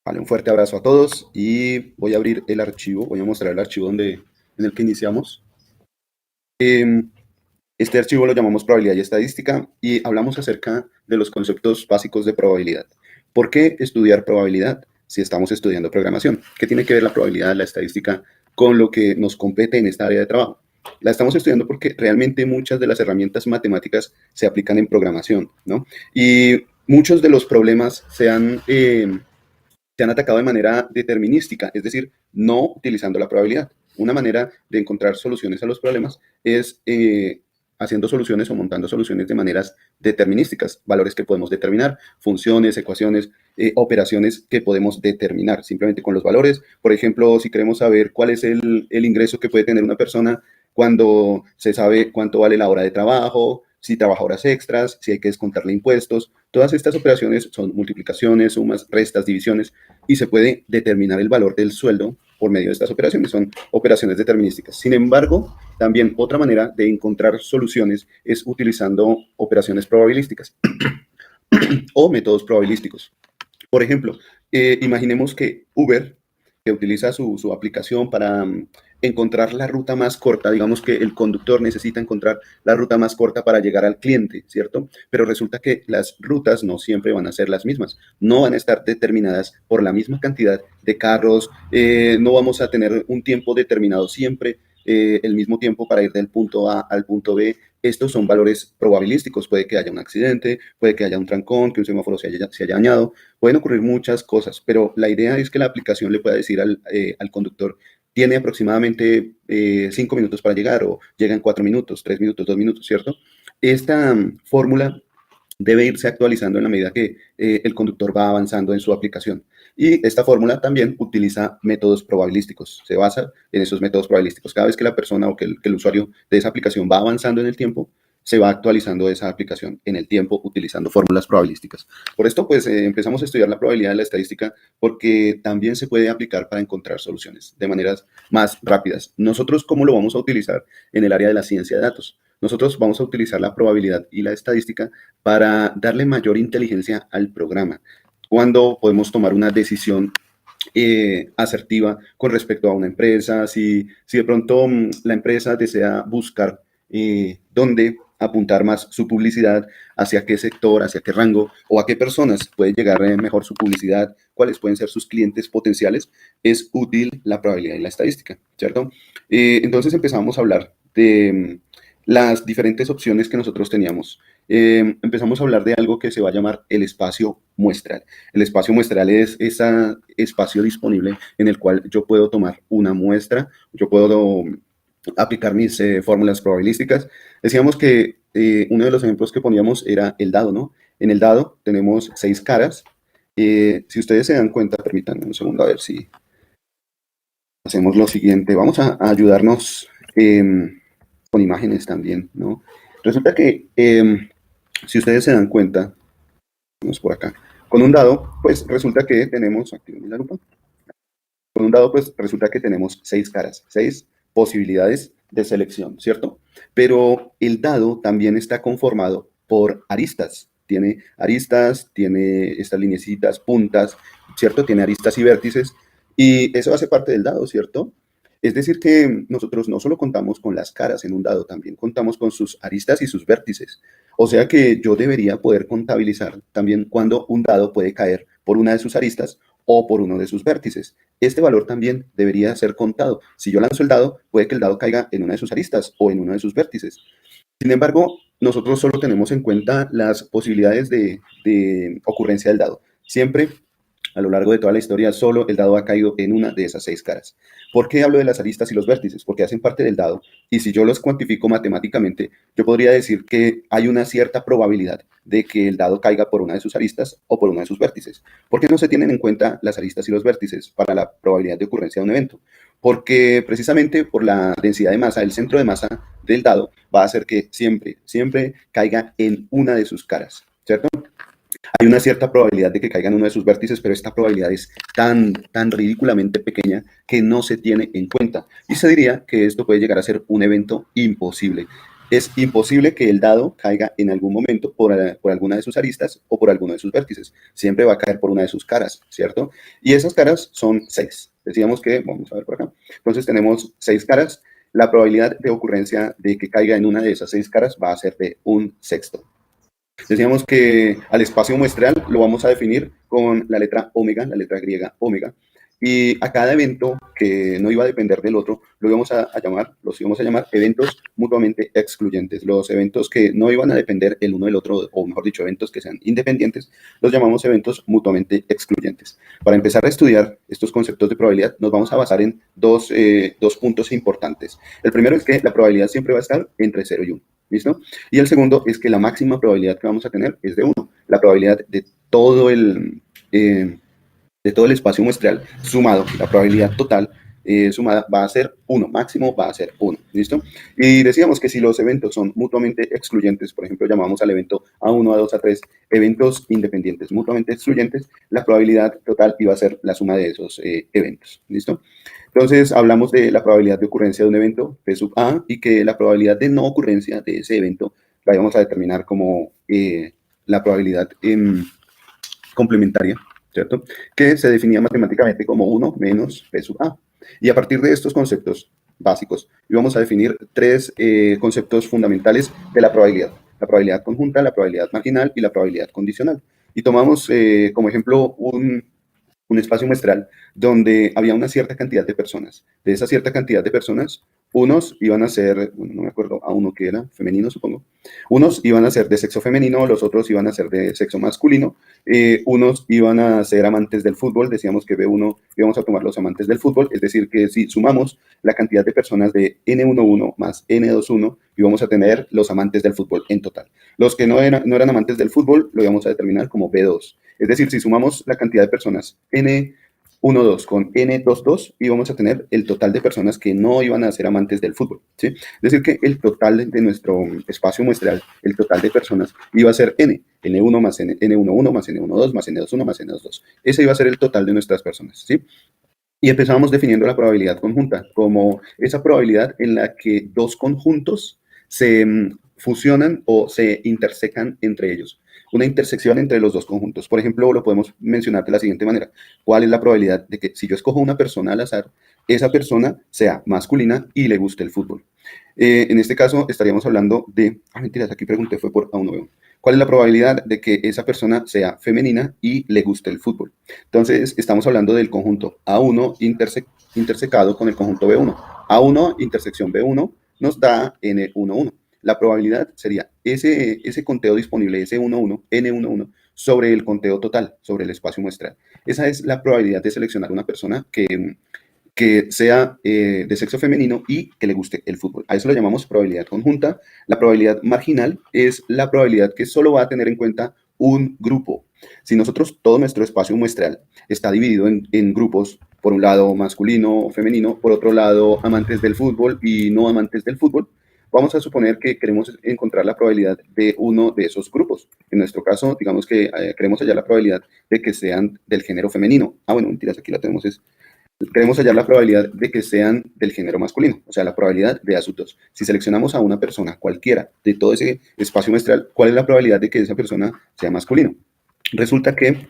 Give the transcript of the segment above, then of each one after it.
Vale, un fuerte abrazo a todos y voy a abrir el archivo, voy a mostrar el archivo en el que iniciamos. Este archivo lo llamamos probabilidad y estadística y hablamos acerca de los conceptos básicos de probabilidad. ¿Por qué estudiar probabilidad si estamos estudiando programación? ¿Qué tiene que ver la probabilidad, la estadística con lo que nos compete en esta área de trabajo? La estamos estudiando porque realmente muchas de las herramientas matemáticas se aplican en programación, ¿no? Y muchos de los problemas se han atacado de manera determinística, es decir, no utilizando la probabilidad. Una manera de encontrar soluciones a los problemas es haciendo soluciones o montando soluciones de maneras determinísticas, valores que podemos determinar, funciones, ecuaciones, operaciones que podemos determinar simplemente con los valores. Por ejemplo, si queremos saber cuál es el ingreso que puede tener una persona cuando se sabe cuánto vale la hora de trabajo, si trabaja horas extras, si hay que descontarle impuestos. Todas estas operaciones son multiplicaciones, sumas, restas, divisiones, y se puede determinar el valor del sueldo por medio de estas operaciones. Son operaciones determinísticas. Sin embargo, también otra manera de encontrar soluciones es utilizando operaciones probabilísticas o métodos probabilísticos. Por ejemplo, imaginemos que Uber, que utiliza su aplicación para encontrar la ruta más corta, digamos que el conductor necesita encontrar la ruta más corta para llegar al cliente, ¿cierto? Pero resulta que las rutas no siempre van a ser las mismas, no van a estar determinadas por la misma cantidad de carros, no vamos a tener un tiempo determinado siempre, el mismo tiempo para ir del punto A al punto B. Estos son valores probabilísticos, puede que haya un accidente, puede que haya un trancón, que un semáforo se haya dañado, pueden ocurrir muchas cosas, pero la idea es que la aplicación le pueda decir al conductor, tiene aproximadamente 5 minutos para llegar o llega en 4 minutos, 3 minutos, 2 minutos, ¿cierto? Esta fórmula debe irse actualizando en la medida que el conductor va avanzando en su aplicación. Y esta fórmula también utiliza métodos probabilísticos, se basa en esos métodos probabilísticos. Cada vez que la persona o que el usuario de esa aplicación va avanzando en el tiempo, se va actualizando esa aplicación en el tiempo utilizando fórmulas probabilísticas. Por esto, pues empezamos a estudiar la probabilidad de la estadística porque también se puede aplicar para encontrar soluciones de maneras más rápidas. Nosotros, ¿cómo lo vamos a utilizar en el área de la ciencia de datos? Nosotros vamos a utilizar la probabilidad y la estadística para darle mayor inteligencia al programa. Cuando podemos tomar una decisión asertiva con respecto a una empresa, si de pronto la empresa desea buscar dónde apuntar más su publicidad, hacia qué sector, hacia qué rango o a qué personas puede llegar mejor su publicidad, cuáles pueden ser sus clientes potenciales, es útil la probabilidad y la estadística, ¿cierto? Entonces empezamos a hablar de las diferentes opciones que nosotros teníamos. Empezamos a hablar de algo que se va a llamar el espacio muestral. El espacio muestral es ese espacio disponible en el cual yo puedo tomar una muestra, yo puedo aplicar mis fórmulas probabilísticas. Decíamos que uno de los ejemplos que poníamos era el dado, ¿no? En el dado tenemos 6 caras. Si ustedes se dan cuenta, permítanme un segundo a ver si hacemos lo siguiente. Vamos a ayudarnos con imágenes también, ¿no? Resulta que si ustedes se dan cuenta, vamos por acá, con un dado, pues resulta que tenemos, activen la lupa, con un dado, pues resulta que tenemos 6 caras, 6 posibilidades de selección, ¿cierto? Pero el dado también está conformado por aristas. Tiene aristas, tiene estas lineecitas, puntas, ¿cierto? Tiene aristas y vértices. Y eso hace parte del dado, ¿cierto? Es decir, que nosotros no solo contamos con las caras en un dado, también contamos con sus aristas y sus vértices. O sea que yo debería poder contabilizar también cuando un dado puede caer por una de sus aristas o por uno de sus vértices. Este valor también debería ser contado. Si yo lanzo el dado, puede que el dado caiga en una de sus aristas o en uno de sus vértices. Sin embargo, nosotros solo tenemos en cuenta las posibilidades de ocurrencia del dado. Siempre a lo largo de toda la historia, solo el dado ha caído en una de esas 6 caras. ¿Por qué hablo de las aristas y los vértices? Porque hacen parte del dado y si yo los cuantifico matemáticamente, yo podría decir que hay una cierta probabilidad de que el dado caiga por una de sus aristas o por uno de sus vértices. ¿Por qué no se tienen en cuenta las aristas y los vértices para la probabilidad de ocurrencia de un evento? Porque precisamente por la densidad de masa, el centro de masa del dado va a hacer que siempre caiga en una de sus caras, ¿cierto? Hay una cierta probabilidad de que caiga en uno de sus vértices, pero esta probabilidad es tan ridículamente pequeña que no se tiene en cuenta. Y se diría que esto puede llegar a ser un evento imposible. es imposible que el dado caiga en algún momento por alguna de sus aristas o por alguno de sus vértices. Siempre va a caer por una de sus caras, ¿cierto? Y esas caras son 6. Decíamos que, vamos a ver por acá, entonces tenemos 6 caras. La probabilidad de ocurrencia de que caiga en una de esas 6 caras va a ser de 1/6. Decíamos que al espacio muestreal lo vamos a definir con la letra omega, la letra griega omega, y a cada evento que no iba a depender del otro, los íbamos a llamar eventos mutuamente excluyentes. Los eventos que no iban a depender el uno del otro, o mejor dicho, eventos que sean independientes, los llamamos eventos mutuamente excluyentes. Para empezar a estudiar estos conceptos de probabilidad, nos vamos a basar en dos puntos importantes. El primero es que la probabilidad siempre va a estar entre 0 y 1. ¿Listo? Y el segundo es que la máxima probabilidad que vamos a tener es de 1. La probabilidad de todo el espacio muestreal sumado, la probabilidad total sumada va a ser 1, máximo va a ser 1, ¿listo? Y decíamos que si los eventos son mutuamente excluyentes, por ejemplo, llamamos al evento A1, A2, A3, eventos independientes mutuamente excluyentes, la probabilidad total iba a ser la suma de esos eventos, ¿listo? Entonces, hablamos de la probabilidad de ocurrencia de un evento, P sub A, y que la probabilidad de no ocurrencia de ese evento la vamos a determinar como la probabilidad complementaria, ¿cierto? Que se definía matemáticamente como 1 menos P sub A. Y a partir de estos conceptos básicos, íbamos a definir tres conceptos fundamentales de la probabilidad. La probabilidad conjunta, la probabilidad marginal y la probabilidad condicional. Y tomamos como ejemplo un espacio muestral donde había una cierta cantidad de personas. De esa cierta cantidad de personas, unos iban a ser, bueno, no me acuerdo a uno que era, femenino supongo, unos iban a ser de sexo femenino, los otros iban a ser de sexo masculino, unos iban a ser amantes del fútbol, decíamos que B1 íbamos a tomar los amantes del fútbol, es decir, que si sumamos la cantidad de personas de N11 más N21, íbamos a tener los amantes del fútbol en total. Los que no eran amantes del fútbol lo íbamos a determinar como B2. Es decir, si sumamos la cantidad de personas N12 con N22, íbamos a tener el total de personas que no iban a ser amantes del fútbol, ¿sí? Es decir, que el total de nuestro espacio muestral, el total de personas, iba a ser N1 más N11 más N12 más N21 más N22. Ese iba a ser el total de nuestras personas, ¿sí? Y empezamos definiendo la probabilidad conjunta como esa probabilidad en la que dos conjuntos se fusionan o se intersecan entre ellos. Una intersección entre los dos conjuntos. Por ejemplo, lo podemos mencionar de la siguiente manera. ¿Cuál es la probabilidad de que si yo escojo una persona al azar, esa persona sea masculina y le guste el fútbol? En este caso estaríamos hablando de... mentiras, aquí pregunté, fue por A1B1. ¿Cuál es la probabilidad de que esa persona sea femenina y le guste el fútbol? Entonces, estamos hablando del conjunto A1 intersecado con el conjunto B1. A1 intersección B1 nos da N11. La probabilidad sería ese conteo disponible, ese 11, N11, sobre el conteo total, sobre el espacio muestral. Esa es la probabilidad de seleccionar una persona que sea de sexo femenino y que le guste el fútbol. A eso lo llamamos probabilidad conjunta. La probabilidad marginal es la probabilidad que solo va a tener en cuenta un grupo. Si nosotros, todo nuestro espacio muestral está dividido en grupos, por un lado masculino o femenino, por otro lado amantes del fútbol y no amantes del fútbol, vamos a suponer que queremos encontrar la probabilidad de uno de esos grupos. En nuestro caso, digamos que queremos hallar la probabilidad de que sean del género femenino. Bueno, mentiras, aquí la tenemos, queremos hallar la probabilidad de que sean del género masculino, o sea, la probabilidad de A sub 2. Si seleccionamos a una persona cualquiera de todo ese espacio muestral, ¿cuál es la probabilidad de que esa persona sea masculino? Resulta que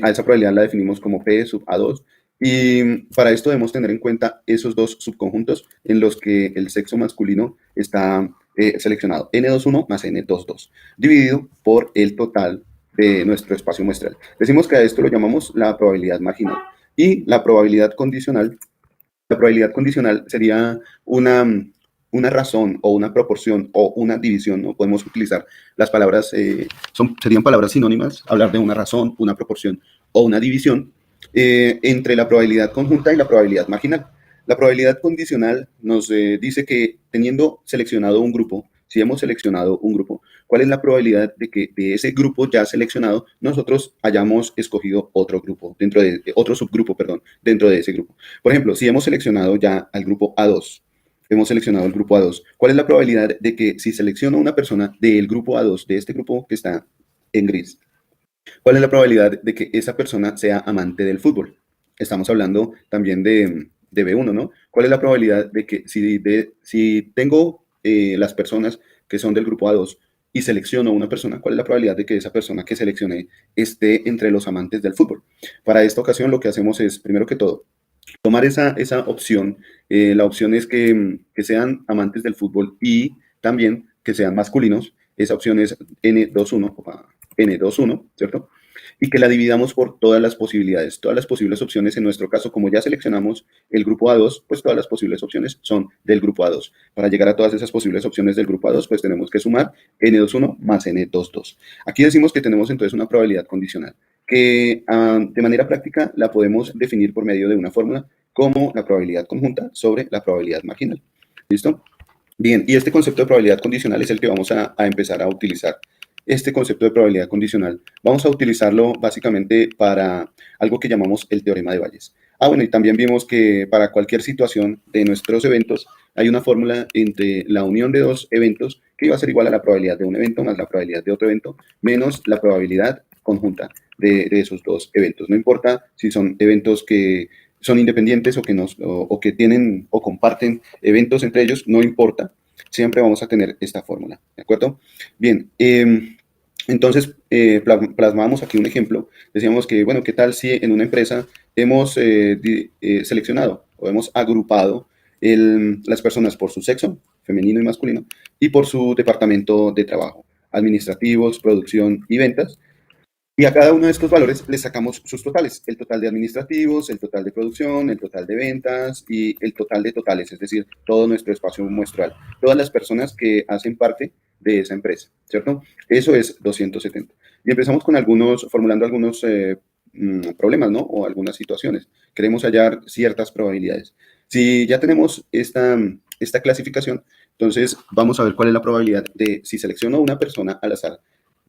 a esa probabilidad la definimos como P sub A2 y para esto debemos tener en cuenta esos dos subconjuntos en los que el sexo masculino está seleccionado, N21 más N22, dividido por el total de nuestro espacio muestral. Decimos que a esto lo llamamos la probabilidad marginal. Y la probabilidad condicional sería una razón o una proporción o una división, ¿no? Podemos utilizar las palabras, serían palabras sinónimas, hablar de una razón, una proporción o una división entre la probabilidad conjunta y la probabilidad marginal. La probabilidad condicional nos dice que teniendo seleccionado un grupo, si hemos seleccionado un grupo, ¿cuál es la probabilidad de que de ese grupo ya seleccionado nosotros hayamos escogido otro grupo, otro subgrupo, perdón, dentro de ese grupo? Por ejemplo, si hemos seleccionado ya al grupo A2, hemos seleccionado el grupo A2, ¿cuál es la probabilidad de que si selecciono una persona del grupo A2, de este grupo que está en gris, cuál es la probabilidad de que esa persona sea amante del fútbol? Estamos hablando también de B1, ¿no? ¿Cuál es la probabilidad de que si tengo las personas que son del grupo A2 y selecciono una persona, ¿cuál es la probabilidad de que esa persona que seleccioné esté entre los amantes del fútbol? Para esta ocasión lo que hacemos es, primero que todo, tomar esa opción. La opción es que sean amantes del fútbol y también que sean masculinos. Esa opción es N21, N21, ¿cierto? Y que la dividamos por todas las posibilidades, todas las posibles opciones. En nuestro caso, como ya seleccionamos el grupo A2, pues todas las posibles opciones son del grupo A2. Para llegar a todas esas posibles opciones del grupo A2, pues tenemos que sumar N21 más N22. Aquí decimos que tenemos entonces una probabilidad condicional que de manera práctica la podemos definir por medio de una fórmula como la probabilidad conjunta sobre la probabilidad marginal. ¿Listo? Bien, y este concepto de probabilidad condicional es el que vamos a empezar a utilizar. Este concepto de probabilidad condicional vamos a utilizarlo básicamente para algo que llamamos el teorema de Bayes. Bueno, y también vimos que para cualquier situación de nuestros eventos hay una fórmula entre la unión de dos eventos que iba a ser igual a la probabilidad de un evento más la probabilidad de otro evento menos la probabilidad conjunta de esos dos eventos. No importa si son eventos que son independientes o que tienen o comparten eventos entre ellos, no importa, siempre vamos a tener esta fórmula, ¿de acuerdo? Bien, entonces plasmamos aquí un ejemplo. Decíamos que, bueno, ¿qué tal si en una empresa hemos seleccionado o hemos agrupado las personas por su sexo, femenino y masculino, y por su departamento de trabajo, administrativos, producción y ventas? Y a cada uno de estos valores le sacamos sus totales, el total de administrativos, el total de producción, el total de ventas y el total de totales, es decir, todo nuestro espacio muestral, todas las personas que hacen parte de esa empresa, ¿cierto? Eso es 270. Y empezamos con formulando algunos problemas, ¿no? O algunas situaciones. Queremos hallar ciertas probabilidades. Si ya tenemos esta clasificación, entonces vamos a ver cuál es la probabilidad de, si selecciono una persona al azar,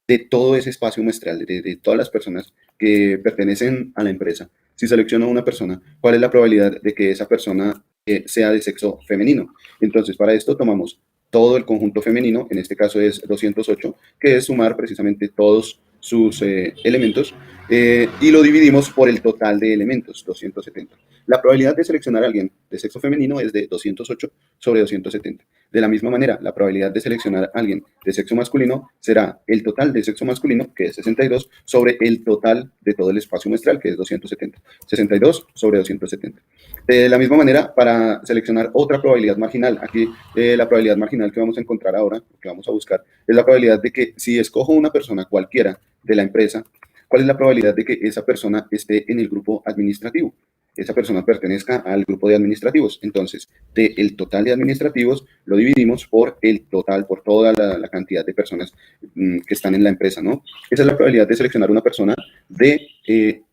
de todo ese espacio muestral, de todas las personas que pertenecen a la empresa. Si selecciono una persona, ¿cuál es la probabilidad de que esa persona sea de sexo femenino? Entonces, para esto tomamos todo el conjunto femenino, en este caso es 208, que es sumar precisamente todos sus elementos, y lo dividimos por el total de elementos, 270. La probabilidad de seleccionar a alguien de sexo femenino es de 208 sobre 270. De la misma manera, la probabilidad de seleccionar a alguien de sexo masculino será el total de sexo masculino, que es 62, sobre el total de todo el espacio muestral, que es 270. 62 sobre 270. De la misma manera, para seleccionar otra probabilidad marginal, aquí la probabilidad marginal que vamos a encontrar ahora, que vamos a buscar, es la probabilidad de que si escojo una persona cualquiera de la empresa, ¿cuál es la probabilidad de que esa persona esté en el grupo administrativo? Esa persona pertenezca al grupo de administrativos. Entonces, del total de administrativos lo dividimos por el total, por toda la cantidad de personas que están en la empresa, ¿no? Esa es la probabilidad de seleccionar una persona de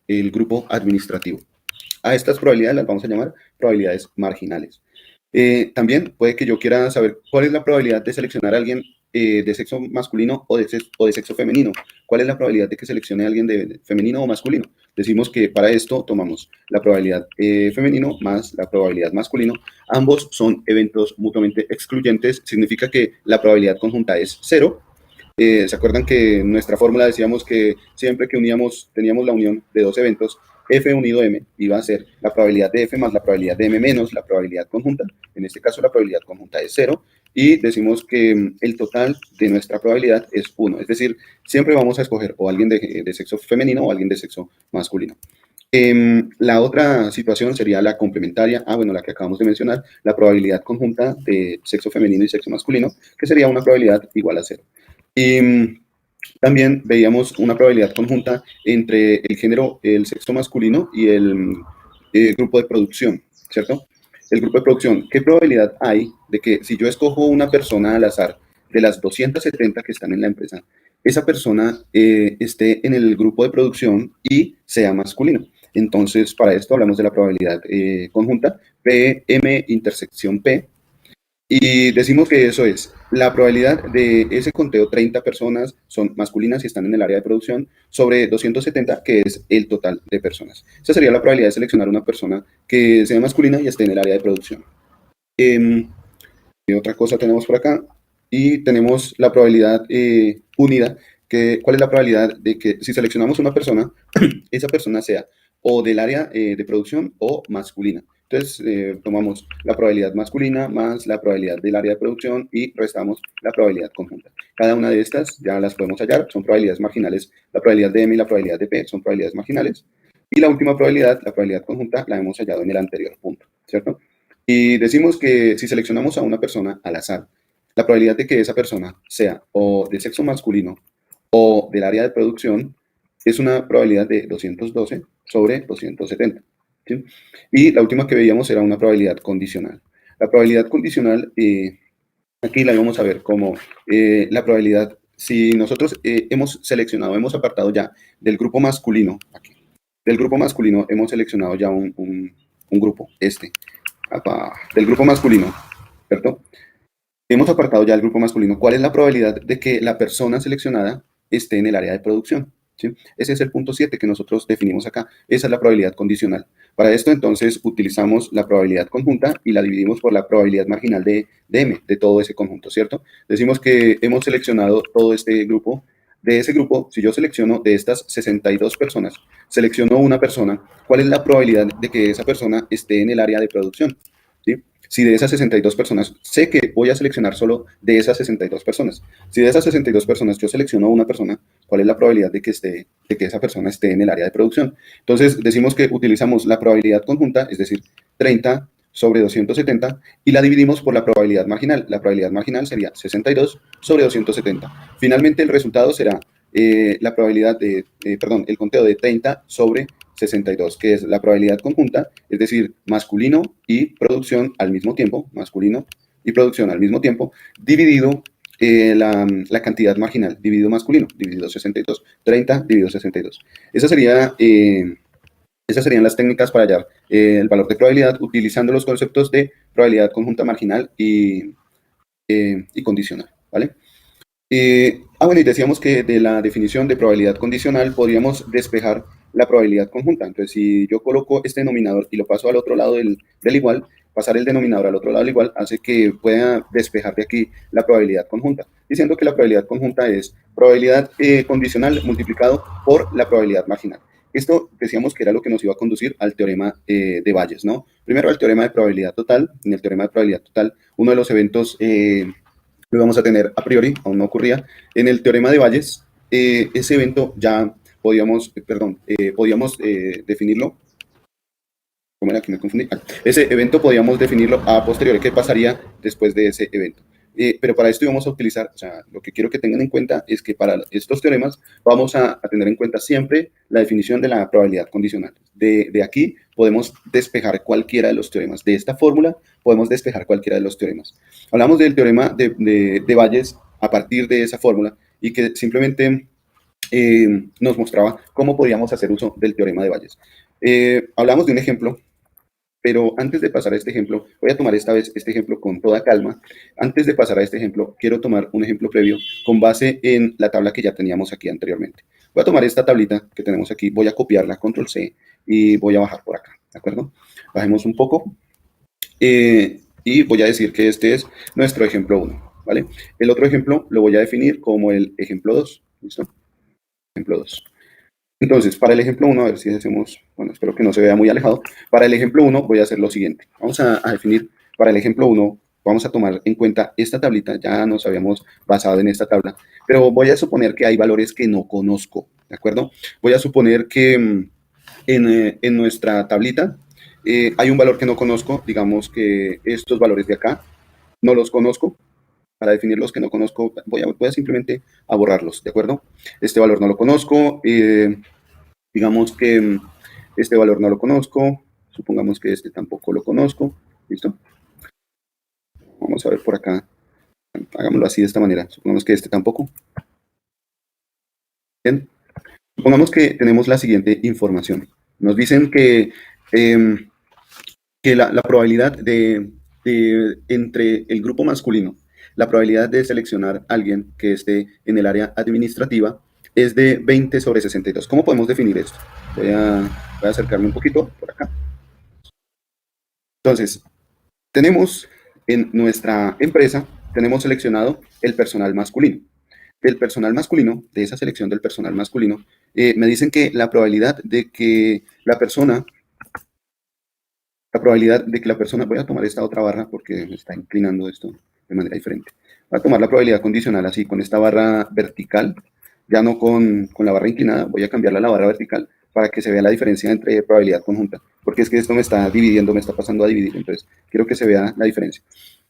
el grupo administrativo. A estas probabilidades las vamos a llamar probabilidades marginales. También puede que yo quiera saber cuál es la probabilidad de seleccionar a alguien de sexo masculino o de sexo femenino. ¿Cuál es la probabilidad de que seleccione a alguien de femenino o masculino? Decimos que para esto tomamos la probabilidad femenino más la probabilidad masculino. Ambos son eventos mutuamente excluyentes. Significa que la probabilidad conjunta es cero. ¿Se acuerdan que en nuestra fórmula decíamos que siempre que teníamos la unión de dos eventos, F unido M iba a ser la probabilidad de F más la probabilidad de M menos la probabilidad conjunta? En este caso la probabilidad conjunta es cero y decimos que el total de nuestra probabilidad es 1. Es decir, siempre vamos a escoger o alguien de sexo femenino o alguien de sexo masculino. La otra situación sería la complementaria, bueno, la que acabamos de mencionar, la probabilidad conjunta de sexo femenino y sexo masculino, que sería una probabilidad igual a 0. Y también veíamos una probabilidad conjunta entre el género, el sexo masculino y el grupo de producción, ¿cierto? El grupo de producción, ¿qué probabilidad hay de que si yo escojo una persona al azar de las 270 que están en la empresa, esa persona esté en el grupo de producción y sea masculino? Entonces, para esto hablamos de la probabilidad conjunta, PM intersección P, y decimos que eso es la probabilidad de ese conteo, 30 personas son masculinas y están en el área de producción, sobre 270, que es el total de personas. Esa sería la probabilidad de seleccionar una persona que sea masculina y esté en el área de producción. ¿Qué otra cosa tenemos por acá? Y tenemos la probabilidad unida, ¿cuál es la probabilidad de que si seleccionamos una persona, esa persona sea o del área de producción o masculina? Entonces, tomamos la probabilidad masculina más la probabilidad del área de producción y restamos la probabilidad conjunta. Cada una de estas ya las podemos hallar, son probabilidades marginales. La probabilidad de M y la probabilidad de P son probabilidades marginales. Y la última probabilidad, la probabilidad conjunta, la hemos hallado en el anterior punto, ¿cierto? Y decimos que si seleccionamos a una persona al azar, la probabilidad de que esa persona sea o de sexo masculino o del área de producción es una probabilidad de 212 sobre 270. ¿Sí? Y la última que veíamos era una probabilidad condicional. La probabilidad condicional, aquí la vamos a ver como la probabilidad, si nosotros hemos seleccionado, hemos apartado ya del grupo masculino, aquí, del grupo masculino hemos seleccionado ya un grupo, del grupo masculino, ¿cierto? Hemos apartado ya el grupo masculino. ¿Cuál es la probabilidad de que la persona seleccionada esté en el área de producción? ¿Sí? Ese es el punto 7 que nosotros definimos acá. Esa es la probabilidad condicional. Para esto, entonces, utilizamos la probabilidad conjunta y la dividimos por la probabilidad marginal de M, de todo ese conjunto, ¿cierto? Decimos que hemos seleccionado todo este grupo. De ese grupo, si yo selecciono de estas 62 personas, selecciono una persona, ¿cuál es la probabilidad de que esa persona esté en el área de producción? ¿Sí? Si de esas 62 personas, sé que voy a seleccionar solo de esas 62 personas. Si de esas 62 personas yo selecciono una persona, ¿cuál es la probabilidad de que esa persona esté en el área de producción? Entonces, decimos que utilizamos la probabilidad conjunta, es decir, 30 sobre 270, y la dividimos por la probabilidad marginal. La probabilidad marginal sería 62 sobre 270. Finalmente, el resultado será la probabilidad el conteo de 30 sobre 62, que es la probabilidad conjunta, es decir, masculino y producción al mismo tiempo, masculino y producción al mismo tiempo, dividido la cantidad marginal, dividido masculino, dividido 62, 30 dividido 62. Esas serían las técnicas para hallar el valor de probabilidad utilizando los conceptos de probabilidad conjunta marginal y condicional, ¿vale? Bueno, y decíamos que de la definición de probabilidad condicional podríamos despejar la probabilidad conjunta. Entonces, si yo coloco este denominador y lo paso al otro lado del igual, pasar el denominador al otro lado del igual hace que pueda despejar de aquí la probabilidad conjunta, diciendo que la probabilidad conjunta es probabilidad condicional multiplicado por la probabilidad marginal. Esto decíamos que era lo que nos iba a conducir al teorema de Bayes, ¿no? Primero al teorema de probabilidad total. En el teorema de probabilidad total, uno de los eventos lo íbamos a tener a priori, aún no ocurría. En el teorema de Bayes, ese evento ya podíamos definirlo. ¿Cómo era que me confundí? Ese evento podíamos definirlo a posteriori. ¿Qué pasaría después de ese evento? Pero para esto íbamos a utilizar, o sea, lo que quiero que tengan en cuenta es que para estos teoremas vamos a tener en cuenta siempre la definición de la probabilidad condicional. De aquí podemos despejar cualquiera de los teoremas. De esta fórmula podemos despejar cualquiera de los teoremas. Hablamos del teorema de Bayes a partir de esa fórmula y que simplemente nos mostraba cómo podíamos hacer uso del teorema de Bayes. Hablamos de un ejemplo, pero antes de pasar a este ejemplo, voy a tomar esta vez este ejemplo con toda calma. Antes de pasar a este ejemplo, quiero tomar un ejemplo previo con base en la tabla que ya teníamos aquí anteriormente. Voy a tomar esta tablita que tenemos aquí, voy a copiarla, control C, y voy a bajar por acá, ¿de acuerdo? Bajemos un poco y voy a decir que este es nuestro ejemplo 1, ¿vale? El otro ejemplo lo voy a definir como el ejemplo 2, ¿listo? Ejemplo 2. Entonces, para el ejemplo 1, a ver si hacemos, bueno, espero que no se vea muy alejado. Para el ejemplo 1 voy a hacer lo siguiente. Vamos a definir, para el ejemplo 1, vamos a tomar en cuenta esta tablita, ya nos habíamos basado en esta tabla, pero voy a suponer que hay valores que no conozco, ¿de acuerdo? Voy a suponer que en nuestra tablita hay un valor que no conozco, digamos que estos valores de acá no los conozco. Para definir los que no conozco, voy a simplemente a borrarlos, ¿de acuerdo? Este valor no lo conozco, digamos que este valor no lo conozco, supongamos que este tampoco lo conozco, ¿listo? Vamos a ver por acá, hagámoslo así de esta manera, supongamos que este tampoco. Bien, supongamos que tenemos la siguiente información. Nos dicen que la probabilidad entre el grupo masculino, la probabilidad de seleccionar a alguien que esté en el área administrativa es de 20 sobre 62. ¿Cómo podemos definir esto? Voy a acercarme un poquito por acá. Entonces, tenemos en nuestra empresa, tenemos seleccionado el personal masculino. Del personal masculino, de esa selección del personal masculino, me dicen que la probabilidad de que la persona La probabilidad de que la persona, voy a tomar esta otra barra porque me está inclinando esto de manera diferente. Voy a tomar la probabilidad condicional así, con esta barra vertical, ya no con la barra inclinada, voy a cambiarla a la barra vertical para que se vea la diferencia entre probabilidad conjunta, porque es que esto me está dividiendo, me está pasando a dividir, entonces quiero que se vea la diferencia.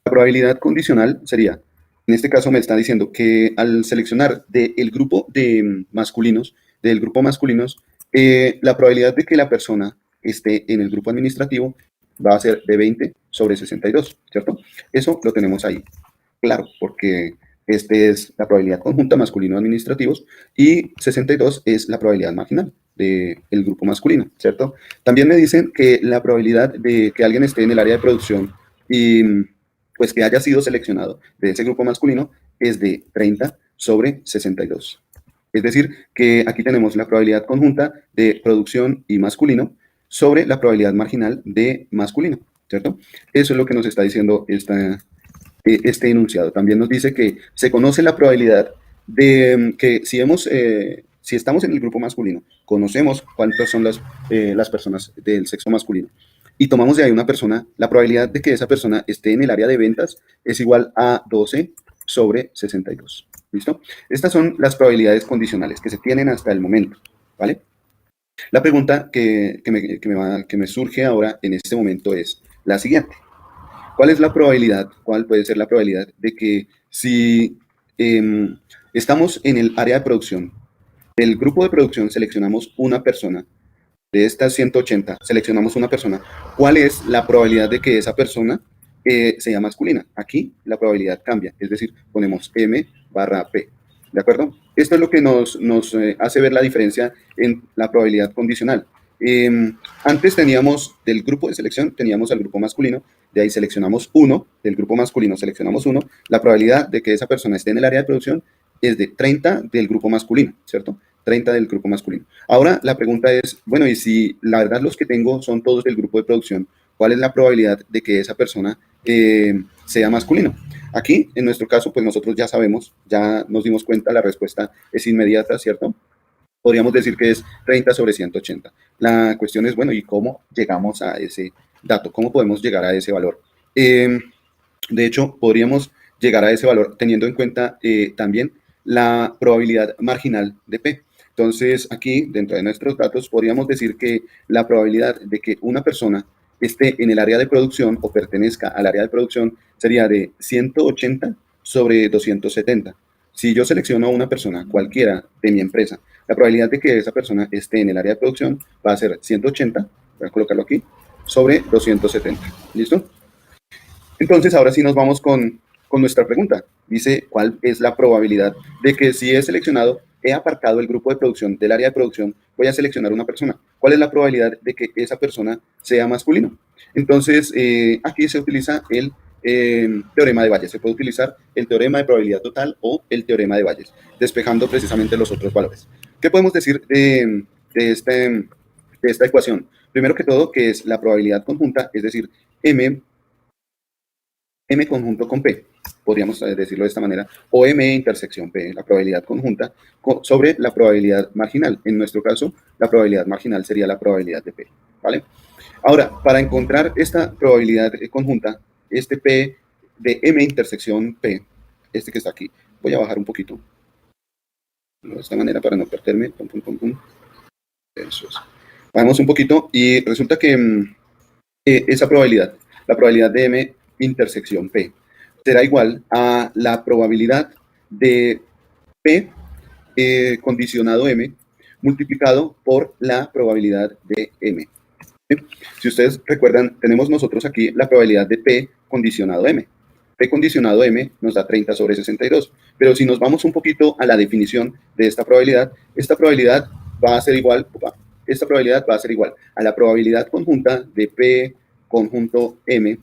La probabilidad condicional sería, en este caso me está diciendo que al seleccionar del grupo de masculinos, la probabilidad de que la persona esté en el grupo administrativo va a ser de 20 sobre 62, ¿cierto? Eso lo tenemos ahí, claro, porque este es la probabilidad conjunta masculino administrativos y 62 es la probabilidad marginal del grupo masculino, ¿cierto? También me dicen que la probabilidad de que alguien esté en el área de producción y pues que haya sido seleccionado de ese grupo masculino es de 30 sobre 62. Es decir, que aquí tenemos la probabilidad conjunta de producción y masculino sobre la probabilidad marginal de masculino, ¿cierto? Eso es lo que nos está diciendo este enunciado. También nos dice que se conoce la probabilidad de que si estamos en el grupo masculino, conocemos cuántas son las personas del sexo masculino y tomamos de ahí una persona, la probabilidad de que esa persona esté en el área de ventas es igual a 12 sobre 62. ¿Listo? Estas son las probabilidades condicionales que se tienen hasta el momento, ¿vale? La pregunta que me surge ahora en este momento es la siguiente. ¿Cuál puede ser la probabilidad de que si estamos en el área de producción, del grupo de producción seleccionamos una persona, de estas 180 seleccionamos una persona, ¿cuál es la probabilidad de que esa persona sea masculina? Aquí la probabilidad cambia, es decir, ponemos M barra P, ¿de acuerdo? Esto es lo que nos hace ver la diferencia en la probabilidad condicional. Antes teníamos del grupo de selección, teníamos al grupo masculino, de ahí seleccionamos uno, del grupo masculino seleccionamos uno, la probabilidad de que esa persona esté en el área de producción es de 30 del grupo masculino, ¿cierto? 30 del grupo masculino. Ahora la pregunta es, bueno, y si la verdad los que tengo son todos del grupo de producción, ¿cuál es la probabilidad de que esa persona sea masculino? Aquí, en nuestro caso, pues nosotros ya sabemos, ya nos dimos cuenta, la respuesta es inmediata, ¿cierto? Podríamos decir que es 30 sobre 180. La cuestión es, bueno, ¿y cómo llegamos a ese dato? ¿Cómo podemos llegar a ese valor? De hecho, podríamos llegar a ese valor teniendo en cuenta también la probabilidad marginal de P. Entonces, aquí, dentro de nuestros datos, podríamos decir que la probabilidad de que una persona esté en el área de producción o pertenezca al área de producción sería de 180 sobre 270. Si yo selecciono a una persona, cualquiera de mi empresa, la probabilidad de que esa persona esté en el área de producción va a ser 180, voy a colocarlo aquí, sobre 270. ¿Listo? Entonces, ahora sí nos vamos con nuestra pregunta. Dice, ¿cuál es la probabilidad de que si he seleccionado, he apartado el grupo de producción del área de producción, voy a seleccionar una persona? ¿Cuál es la probabilidad de que esa persona sea masculino? Entonces, aquí se utiliza el teorema de Bayes. Se puede utilizar el teorema de probabilidad total o el teorema de Bayes, despejando precisamente los otros valores. ¿Qué podemos decir de esta ecuación? Primero que todo, que es la probabilidad conjunta, es decir, M conjunto con P, podríamos decirlo de esta manera, o M intersección P, la probabilidad conjunta, sobre la probabilidad marginal. En nuestro caso, la probabilidad marginal sería la probabilidad de P, ¿vale? Ahora, para encontrar esta probabilidad conjunta, este P de M intersección P, este que está aquí, voy a bajar un poquito, de esta manera para no perderme, pum, pum, pum, pum. Eso es. Bajamos un poquito y resulta que esa probabilidad, la probabilidad de M intersección P, será igual a la probabilidad de P condicionado M multiplicado por la probabilidad de M. Si ustedes recuerdan, tenemos nosotros aquí la probabilidad de P condicionado M. P condicionado M nos da 30 sobre 62. Pero si nos vamos un poquito a la definición de esta probabilidad va a ser igual, esta probabilidad va a ser igual a la probabilidad conjunta de P conjunto M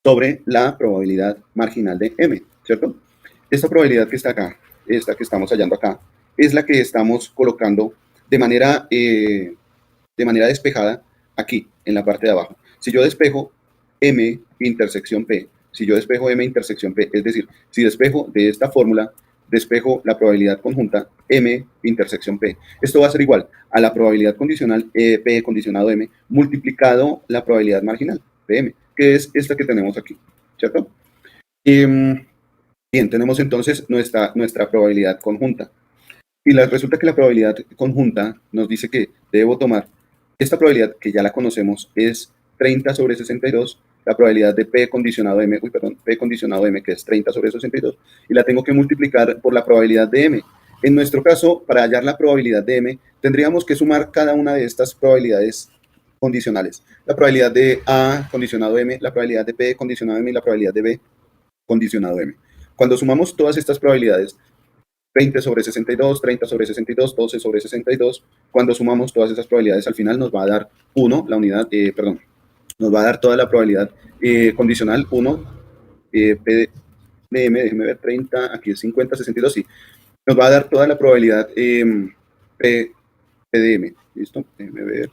sobre la probabilidad marginal de M, ¿cierto? Esta probabilidad que está acá, esta que estamos hallando acá, es la que estamos colocando de manera despejada aquí, en la parte de abajo. Si yo despejo M intersección P, es decir, si despejo de esta fórmula despejo la probabilidad conjunta M intersección P. Esto va a ser igual a la probabilidad condicional P condicionado M multiplicado la probabilidad marginal PM, que es esta que tenemos aquí, ¿cierto? Bien, tenemos entonces nuestra probabilidad conjunta. Y resulta que la probabilidad conjunta nos dice que debo tomar esta probabilidad, que ya la conocemos, es 30 sobre 62, la probabilidad de P condicionado M, P condicionado M, que es 30 sobre 62, y la tengo que multiplicar por la probabilidad de M. En nuestro caso, para hallar la probabilidad de M, tendríamos que sumar cada una de estas probabilidades condicionales. La probabilidad de A condicionado M, la probabilidad de P condicionado M y la probabilidad de B condicionado M. Cuando sumamos todas estas probabilidades, 20 sobre 62, 30 sobre 62, 12 sobre 62, cuando sumamos todas esas probabilidades al final nos va a dar 1, la unidad, nos va a dar toda la probabilidad condicional 1, P de M, déjeme ver, 30, aquí es 50, 62, sí. Nos va a dar toda la probabilidad P de M, ¿listo? Déjeme ver,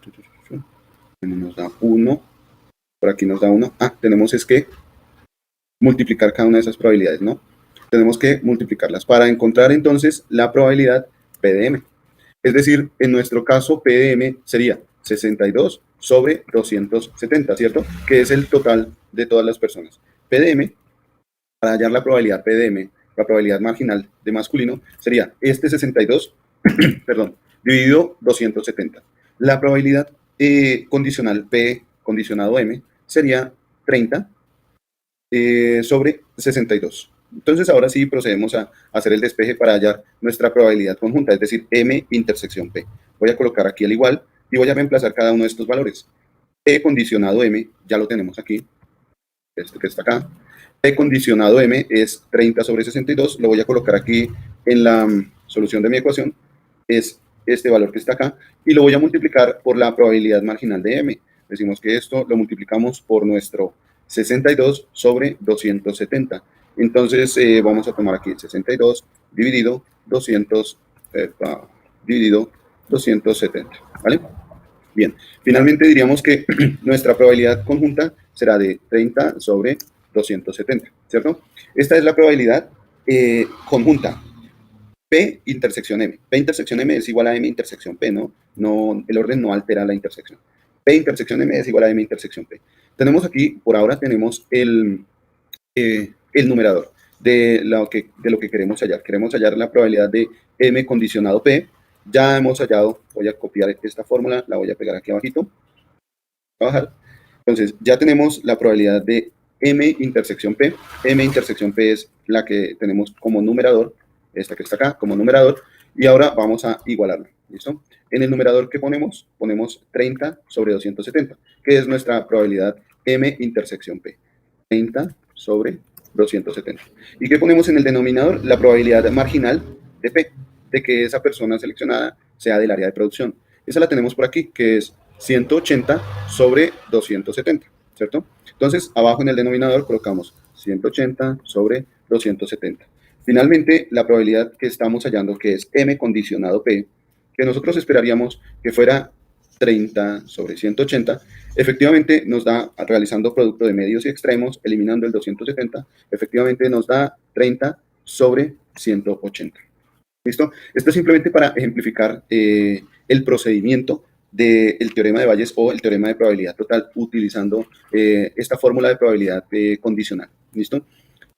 nos da 1, por aquí nos da 1, tenemos es que multiplicar cada una de esas probabilidades, ¿no? Tenemos que multiplicarlas para encontrar entonces la probabilidad P de M. Es decir, en nuestro caso, P de M sería 62 sobre 270, ¿cierto? Que es el total de todas las personas. P de M, para hallar la probabilidad P de M, la probabilidad marginal de masculino, sería este 62, perdón, dividido 270. La probabilidad condicional P condicionado M sería 30 sobre 62. Entonces ahora sí procedemos a hacer el despeje para hallar nuestra probabilidad conjunta, es decir, M intersección P. Voy a colocar aquí el igual y voy a reemplazar cada uno de estos valores. P condicionado M, ya lo tenemos aquí, este que está acá. P condicionado M es 30 sobre 62, lo voy a colocar aquí en la solución de mi ecuación, es este valor que está acá, y lo voy a multiplicar por la probabilidad marginal de M. Decimos que esto lo multiplicamos por nuestro 62 sobre 270. Entonces vamos a tomar aquí 62 dividido 200, dividido 270, ¿vale? Bien, finalmente diríamos que nuestra probabilidad conjunta será de 30 sobre 270, ¿cierto? Esta es la probabilidad conjunta. P intersección M. P intersección M es igual a M intersección P, ¿no? El orden no altera la intersección. P intersección M es igual a M intersección P. Tenemos aquí, por ahora, tenemos el numerador de lo que queremos hallar. Queremos hallar la probabilidad de M condicionado P. Ya hemos hallado, voy a copiar esta fórmula, la voy a pegar aquí abajito. Bajar. Entonces, ya tenemos la probabilidad de M intersección P. M intersección P es la que tenemos como numerador, esta que está acá como numerador, y ahora vamos a igualarla, ¿listo? En el numerador que ponemos 30 sobre 270, que es nuestra probabilidad M intersección P. 30 sobre 270. ¿Y qué ponemos en el denominador? La probabilidad marginal de P, de que esa persona seleccionada sea del área de producción. Esa la tenemos por aquí, que es 180 sobre 270, ¿cierto? Entonces, abajo en el denominador colocamos 180 sobre 270. Finalmente, la probabilidad que estamos hallando, que es M condicionado P, que nosotros esperaríamos que fuera 30 sobre 180, efectivamente nos da, realizando producto de medios y extremos, eliminando el 270, efectivamente nos da 30 sobre 180. ¿Listo? Esto es simplemente para ejemplificar el procedimiento del teorema de Bayes o el teorema de probabilidad total utilizando esta fórmula de probabilidad condicional. ¿Listo?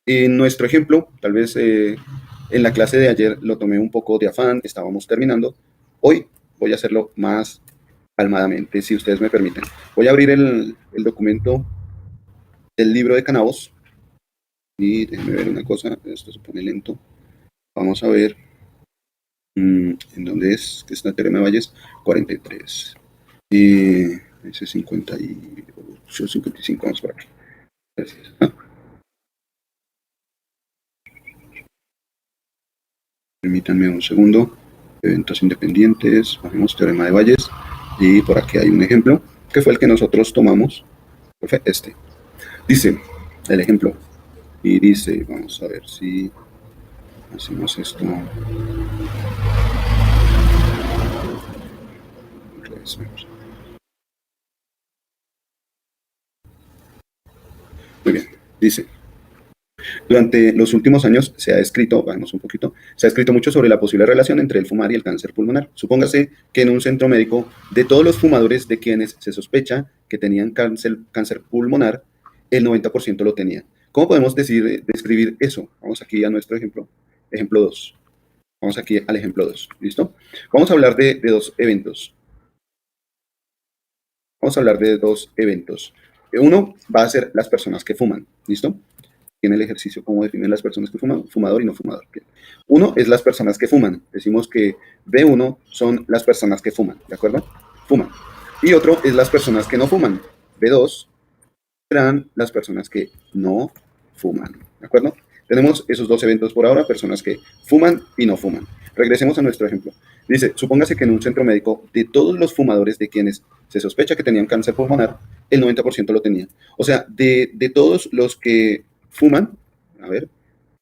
En nuestro ejemplo, tal vez en la clase de ayer lo tomé un poco de afán, estábamos terminando. Hoy voy a hacerlo más calmadamente, si ustedes me permiten. Voy a abrir el documento del libro de Canavos y déjenme ver una cosa, esto se pone lento. Vamos a ver en dónde es que está el teorema de Bayes. 43. Ese 58, 55, vamos por aquí. Gracias. Permítanme un segundo. Eventos independientes, bajemos teorema de Bayes y por aquí hay un ejemplo que fue el que nosotros tomamos, fue este. Dice el ejemplo y dice, vamos a ver si hacemos esto. Muy bien, dice, Durante los últimos años se ha escrito, vamos un poquito, se ha escrito mucho sobre la posible relación entre el fumar y el cáncer pulmonar. Supóngase que en un centro médico, de todos los fumadores de quienes se sospecha que tenían cáncer pulmonar, el 90% lo tenía. ¿Cómo podemos describir eso? Vamos aquí a nuestro ejemplo, ejemplo 2. Vamos aquí al ejemplo 2, ¿listo? Vamos a hablar de dos eventos. Vamos a hablar de dos eventos. Uno va a ser las personas que fuman, ¿listo? Tiene el ejercicio cómo definen las personas que fuman, fumador y no fumador. Bien. Uno es las personas que fuman. Decimos que B1 son las personas que fuman, ¿de acuerdo? Fuman. Y otro es las personas que no fuman. B2 serán las personas que no fuman, ¿de acuerdo? Tenemos esos dos eventos por ahora, personas que fuman y no fuman. Regresemos a nuestro ejemplo. Dice, supóngase que en un centro médico, de todos los fumadores de quienes se sospecha que tenían cáncer pulmonar, el 90% lo tenía. O sea, de todos los que fuman, a ver,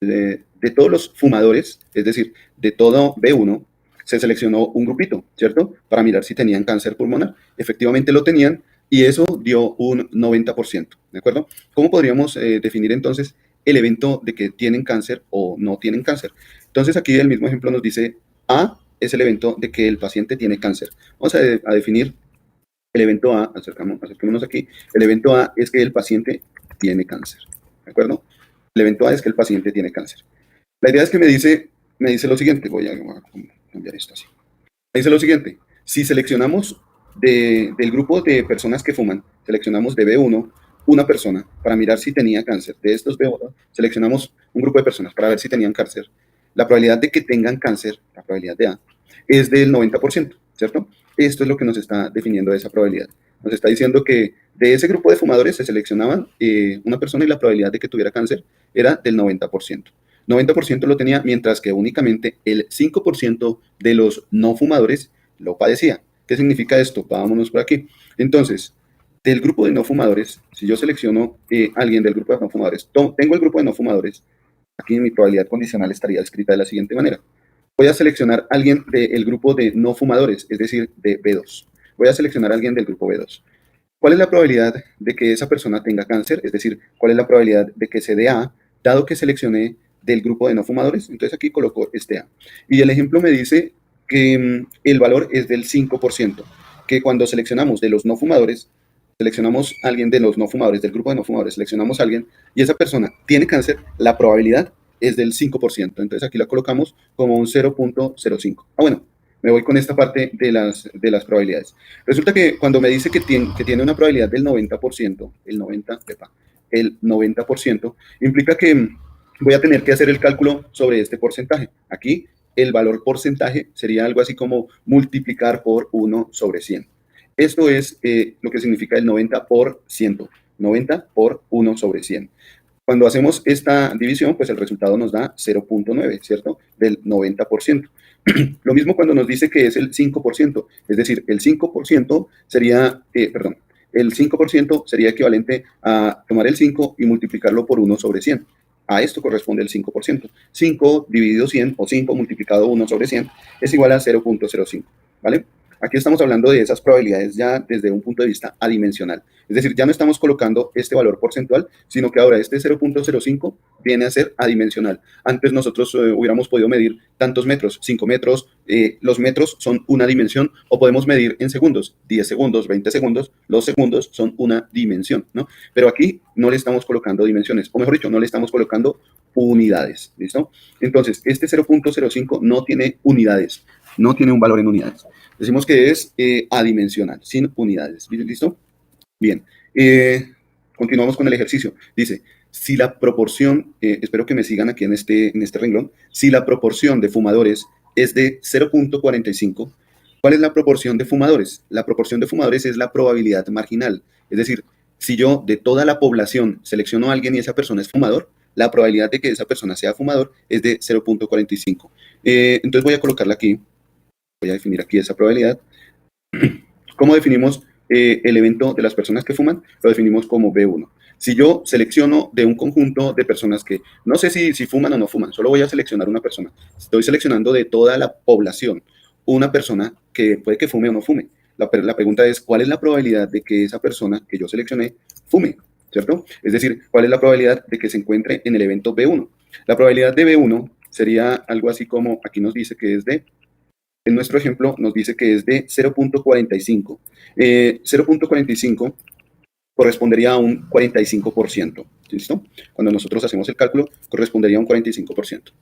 de todos los fumadores, es decir, de todo B1, se seleccionó un grupito, ¿cierto? Para mirar si tenían cáncer pulmonar. Efectivamente lo tenían y eso dio un 90%, ¿de acuerdo? ¿Cómo podríamos definir entonces el evento de que tienen cáncer o no tienen cáncer? Entonces aquí el mismo ejemplo nos dice A es el evento de que el paciente tiene cáncer. Vamos a definir el evento A, acerquémonos aquí. El evento A es que el paciente tiene cáncer, ¿de acuerdo? El evento A es que el paciente tiene cáncer. La idea es que me dice lo siguiente, voy a cambiar esto así. Me dice lo siguiente, si seleccionamos del grupo de personas que fuman, seleccionamos de B1 una persona para mirar si tenía cáncer. De estos B1 seleccionamos un grupo de personas para ver si tenían cáncer. La probabilidad de que tengan cáncer, la probabilidad de A, es del 90%, ¿cierto? Esto es lo que nos está definiendo esa probabilidad. Nos está diciendo que de ese grupo de fumadores se seleccionaban una persona y la probabilidad de que tuviera cáncer era del 90%. 90% lo tenía, mientras que únicamente el 5% de los no fumadores lo padecía. ¿Qué significa esto? Vámonos por aquí. Entonces, del grupo de no fumadores, si yo selecciono alguien del grupo de no fumadores, tengo el grupo de no fumadores, aquí mi probabilidad condicional estaría escrita de la siguiente manera. Voy a seleccionar a alguien del grupo de no fumadores, es decir, de B2. Voy a seleccionar a alguien del grupo B2. ¿Cuál es la probabilidad de que esa persona tenga cáncer? Es decir, ¿cuál es la probabilidad de que se dé A, dado que seleccioné del grupo de no fumadores? Entonces aquí coloco este A. Y el ejemplo me dice que el valor es del 5%, que cuando seleccionamos de los no fumadores, seleccionamos a alguien de los no fumadores, del grupo de no fumadores, seleccionamos a alguien y esa persona tiene cáncer, la probabilidad es del 5%. Entonces aquí la colocamos como un 0.05. Bueno, me voy con esta parte de las probabilidades. Resulta que cuando me dice que tiene una probabilidad del 90%, el 90% implica que voy a tener que hacer el cálculo sobre este porcentaje. Aquí el valor porcentaje sería algo así como multiplicar por 1 sobre 100. Esto es lo que significa el 90%. 90 por 1 sobre 100. Cuando hacemos esta división, pues el resultado nos da 0.9, ¿cierto? Del 90%. Lo mismo cuando nos dice que es el 5%, es decir, el 5% sería, el 5% sería equivalente a tomar el 5 y multiplicarlo por 1 sobre 100. A esto corresponde el 5%. 5 dividido 100 o 5 multiplicado 1 sobre 100 es igual a 0.05, ¿vale? Aquí estamos hablando de esas probabilidades ya desde un punto de vista adimensional. Es decir, ya no estamos colocando este valor porcentual, sino que ahora este 0.05 viene a ser adimensional. Antes nosotros hubiéramos podido medir tantos metros, 5 metros, los metros son una dimensión, o podemos medir en segundos, 10 segundos, 20 segundos, los segundos son una dimensión, ¿no? Pero aquí no le estamos colocando dimensiones, o mejor dicho, no le estamos colocando unidades, ¿listo? Entonces, este 0.05 no tiene unidades, no tiene un valor en unidades. Decimos que es adimensional, sin unidades. ¿Listo? Bien. Continuamos con el ejercicio. Dice, si la proporción, espero que me sigan aquí en este renglón, si la proporción de fumadores es de 0.45, ¿cuál es la proporción de fumadores? La proporción de fumadores es la probabilidad marginal. Es decir, si yo de toda la población selecciono a alguien y esa persona es fumador, la probabilidad de que esa persona sea fumador es de 0.45. Entonces voy a colocarla aquí. Voy a definir aquí esa probabilidad. ¿Cómo definimos el evento de las personas que fuman? Lo definimos como B1. Si yo selecciono de un conjunto de personas que no sé si fuman o no fuman, solo voy a seleccionar una persona. Estoy seleccionando de toda la población una persona que puede que fume o no fume. La pregunta es, ¿cuál es la probabilidad de que esa persona que yo seleccioné fume? ¿cierto? Es decir, ¿cuál es la probabilidad de que se encuentre en el evento B1? La probabilidad de B1 sería algo así como, aquí nos dice que es de, en nuestro ejemplo nos dice que es de 0.45. 0.45 correspondería a un 45%, ¿listo? Cuando nosotros hacemos el cálculo, correspondería a un 45%.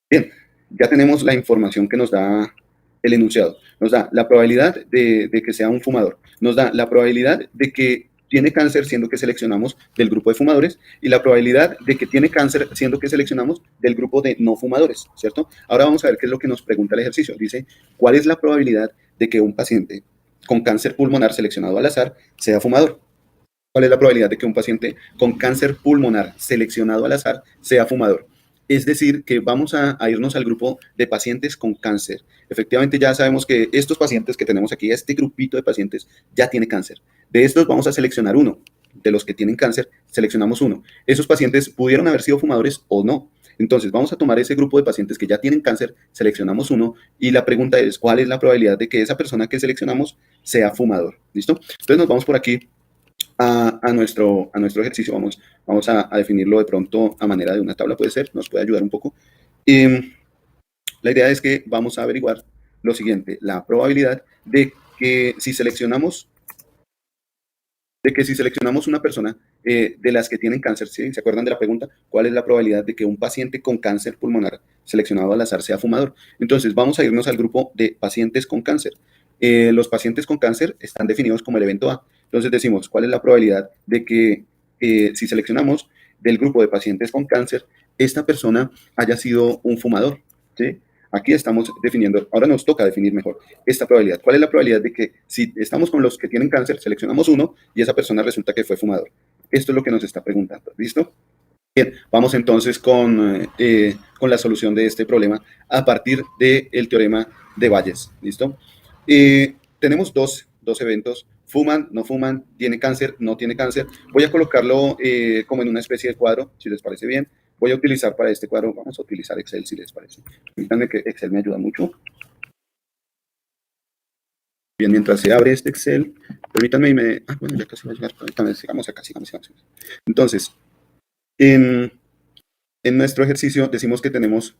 Bien, ya tenemos la información que nos da el enunciado. Nos da la probabilidad de que sea un fumador. Nos da la probabilidad de que tiene cáncer siendo que seleccionamos del grupo de fumadores y la probabilidad de que tiene cáncer siendo que seleccionamos del grupo de no fumadores, ¿cierto? Ahora vamos a ver qué es lo que nos pregunta el ejercicio. Dice, ¿cuál es la probabilidad de que un paciente con cáncer pulmonar seleccionado al azar sea fumador? ¿Cuál es la probabilidad de que un paciente con cáncer pulmonar seleccionado al azar sea fumador? Es decir, que vamos a irnos al grupo de pacientes con cáncer. Efectivamente, ya sabemos que estos pacientes que tenemos aquí, este grupito de pacientes, ya tiene cáncer. De estos vamos a seleccionar uno. De los que tienen cáncer, seleccionamos uno. Esos pacientes pudieron haber sido fumadores o no. Entonces, vamos a tomar ese grupo de pacientes que ya tienen cáncer, seleccionamos uno, y la pregunta es, ¿cuál es la probabilidad de que esa persona que seleccionamos sea fumador? ¿Listo? Entonces, nos vamos por aquí a nuestro ejercicio. Vamos a definirlo de pronto a manera de una tabla, puede ser, nos puede ayudar un poco. La idea es que vamos a averiguar lo siguiente, la probabilidad de que si seleccionamos una persona de las que tienen cáncer, ¿sí? ¿Se acuerdan de la pregunta? ¿Cuál es la probabilidad de que un paciente con cáncer pulmonar seleccionado al azar sea fumador? Entonces, vamos a irnos al grupo de pacientes con cáncer. Los pacientes con cáncer están definidos como el evento A. Entonces, decimos, ¿cuál es la probabilidad de que si seleccionamos del grupo de pacientes con cáncer, esta persona haya sido un fumador? ¿Sí? Aquí estamos definiendo, ahora nos toca definir mejor esta probabilidad. ¿Cuál es la probabilidad de que si estamos con los que tienen cáncer, seleccionamos uno y esa persona resulta que fue fumador? Esto es lo que nos está preguntando, ¿listo? Bien, vamos entonces con la solución de este problema a partir del teorema de Bayes, ¿listo? Tenemos dos eventos, fuman, no fuman, tiene cáncer, no tiene cáncer. Voy a colocarlo como en una especie de cuadro, si les parece bien. Voy a utilizar para este cuadro, vamos a utilizar Excel si les parece. Permítanme que Excel me ayuda mucho. Bien, mientras se abre este Excel, permítanme y me... bueno, ya casi va a llegar, permítanme, sigamos acá. Entonces, en nuestro ejercicio decimos que tenemos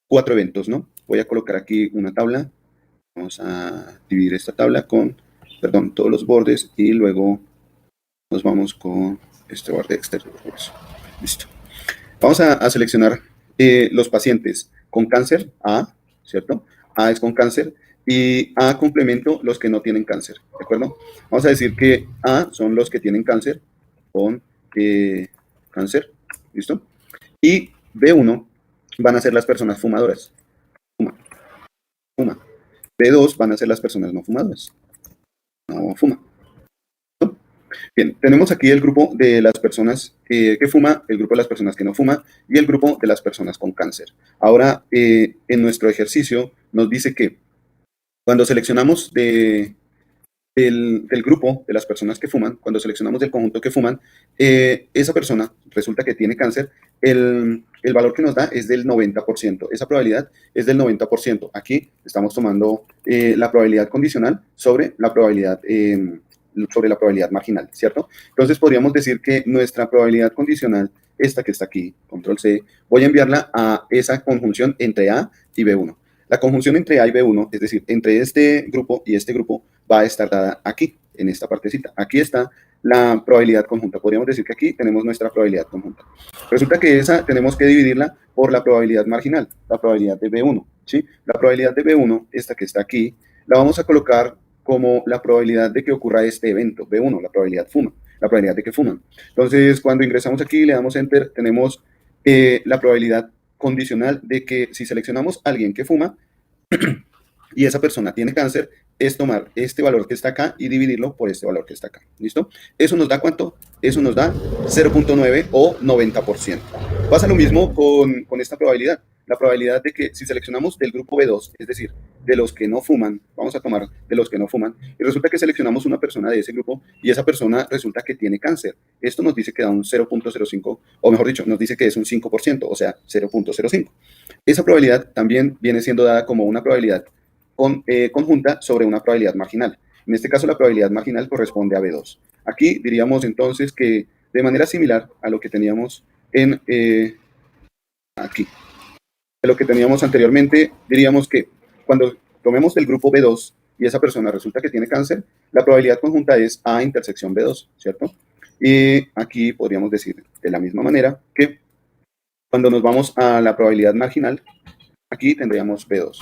4 eventos, ¿no? Voy a colocar aquí una tabla. Vamos a dividir esta tabla con, todos los bordes y luego nos vamos con este borde externo. Listo. Vamos a seleccionar los pacientes con cáncer, A, ¿cierto? A es con cáncer y A complemento los que no tienen cáncer, ¿de acuerdo? Vamos a decir que A son los que tienen cáncer con cáncer, ¿listo? Y B1 van a ser las personas fumadoras. Fuma. B2 van a ser las personas no fumadoras. No fuma. Bien, tenemos aquí el grupo de las personas que fuma, el grupo de las personas que no fuma y el grupo de las personas con cáncer. Ahora, en nuestro ejercicio nos dice que cuando seleccionamos del grupo de las personas que fuman, cuando seleccionamos del conjunto que fuman, esa persona resulta que tiene cáncer, el valor que nos da es del 90%. Esa probabilidad es del 90%. Aquí estamos tomando la probabilidad condicional sobre la probabilidad marginal, ¿cierto? Entonces podríamos decir que nuestra probabilidad condicional, esta que está aquí, control C, voy a enviarla a esa conjunción entre A y B1. La conjunción entre A y B1, es decir, entre este grupo y este grupo, va a estar dada aquí, en esta partecita. Aquí está la probabilidad conjunta. Podríamos decir que aquí tenemos nuestra probabilidad conjunta. Resulta que esa tenemos que dividirla por la probabilidad marginal, la probabilidad de B1, ¿sí? La probabilidad de B1, esta que está aquí, la vamos a colocar como la probabilidad de que ocurra este evento, B1, la probabilidad de que fuman. Entonces, cuando ingresamos aquí y le damos Enter, tenemos la probabilidad condicional de que si seleccionamos a alguien que fuma y esa persona tiene cáncer, es tomar este valor que está acá y dividirlo por este valor que está acá. ¿Listo? ¿Eso nos da cuánto? Eso nos da 0.9 o 90%. Pasa lo mismo con esta probabilidad. La probabilidad de que si seleccionamos del grupo B2, es decir, de los que no fuman, vamos a tomar de los que no fuman, y resulta que seleccionamos una persona de ese grupo y esa persona resulta que tiene cáncer. Esto nos dice que da un 0.05, o mejor dicho, nos dice que es un 5%, o sea, 0.05. Esa probabilidad también viene siendo dada como una probabilidad conjunta sobre una probabilidad marginal. En este caso, la probabilidad marginal corresponde a B2. Aquí diríamos entonces que de manera similar a lo que teníamos en aquí. De lo que teníamos anteriormente, diríamos que cuando tomemos del grupo B2 y esa persona resulta que tiene cáncer, la probabilidad conjunta es A intersección B2, ¿cierto? Y aquí podríamos decir de la misma manera que cuando nos vamos a la probabilidad marginal, aquí tendríamos B2.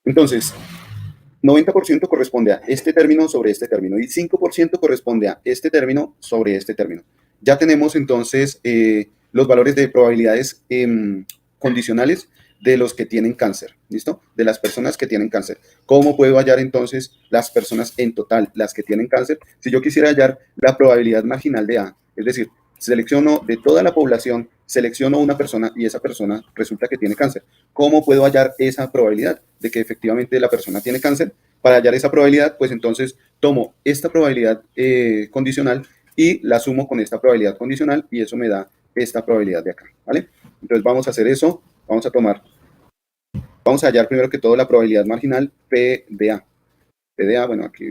Entonces, 90% corresponde a este término sobre este término y 5% corresponde a este término sobre este término. Ya tenemos entonces los valores de probabilidades condicionales de los que tienen cáncer, ¿listo? De las personas que tienen cáncer. ¿Cómo puedo hallar entonces las personas en total, las que tienen cáncer? Si yo quisiera hallar la probabilidad marginal de A, es decir, selecciono de toda la población, selecciono una persona y esa persona resulta que tiene cáncer. ¿Cómo puedo hallar esa probabilidad de que efectivamente la persona tiene cáncer? Para hallar esa probabilidad, pues entonces tomo esta probabilidad condicional y la sumo con esta probabilidad condicional y eso me da esta probabilidad de acá, ¿vale? Entonces vamos a hacer eso, vamos a hallar primero que todo la probabilidad marginal P de A. P de A, bueno, aquí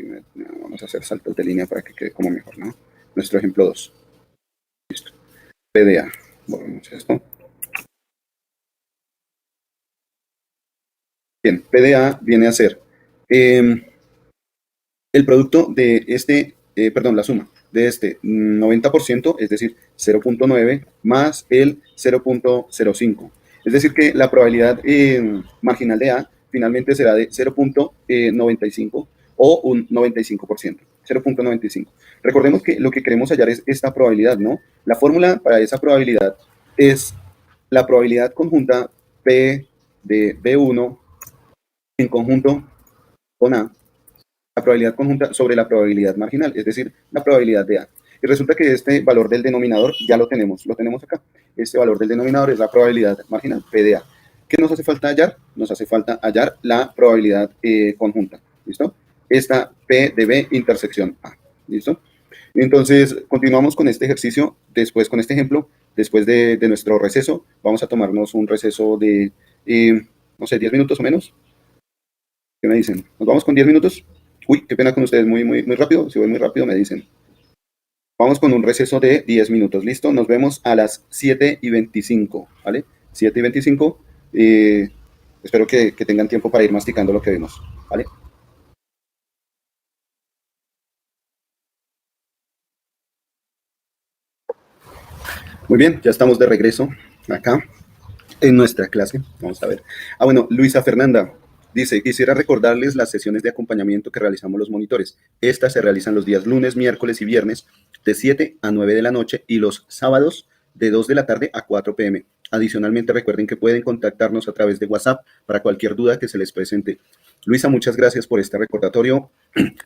vamos a hacer saltos de línea para que quede como mejor, ¿no? Nuestro ejemplo 2. Listo. P de A. Volvemos a esto. Bien, P de A viene a ser el producto de la suma de este 90%, es decir, 0.9 más el 0.05. Es decir, que la probabilidad marginal de A finalmente será de 0.95 o un 95%, 0.95. Recordemos que lo que queremos hallar es esta probabilidad, ¿no? La fórmula para esa probabilidad es la probabilidad conjunta P de B1 en conjunto con A, la probabilidad conjunta sobre la probabilidad marginal, es decir, la probabilidad de A. Y resulta que este valor del denominador ya lo tenemos acá. Este valor del denominador es la probabilidad marginal, P de A. ¿Qué nos hace falta hallar? Nos hace falta hallar la probabilidad conjunta, ¿listo? Esta P de B intersección A, ¿listo? Entonces, continuamos con este ejercicio, después con este ejemplo, después de nuestro receso, vamos a tomarnos un receso de, no sé, 10 minutos o menos. ¿Qué me dicen? ¿Nos vamos con 10 minutos? Uy, qué pena con ustedes, muy rápido. Si voy muy rápido, me dicen. Vamos con un receso de 10 minutos, ¿listo? Nos vemos a las 7:25, ¿vale? 7:25. Espero que tengan tiempo para ir masticando lo que vimos, ¿vale? Muy bien, ya estamos de regreso acá en nuestra clase. Vamos a ver. Bueno, Luisa Fernanda dice, quisiera recordarles las sesiones de acompañamiento que realizamos los monitores. Estas se realizan los días lunes, miércoles y viernes de 7 a 9 de la noche y los sábados de 2 de la tarde a 4 p.m. Adicionalmente, recuerden que pueden contactarnos a través de WhatsApp para cualquier duda que se les presente. Luisa, muchas gracias por este recordatorio.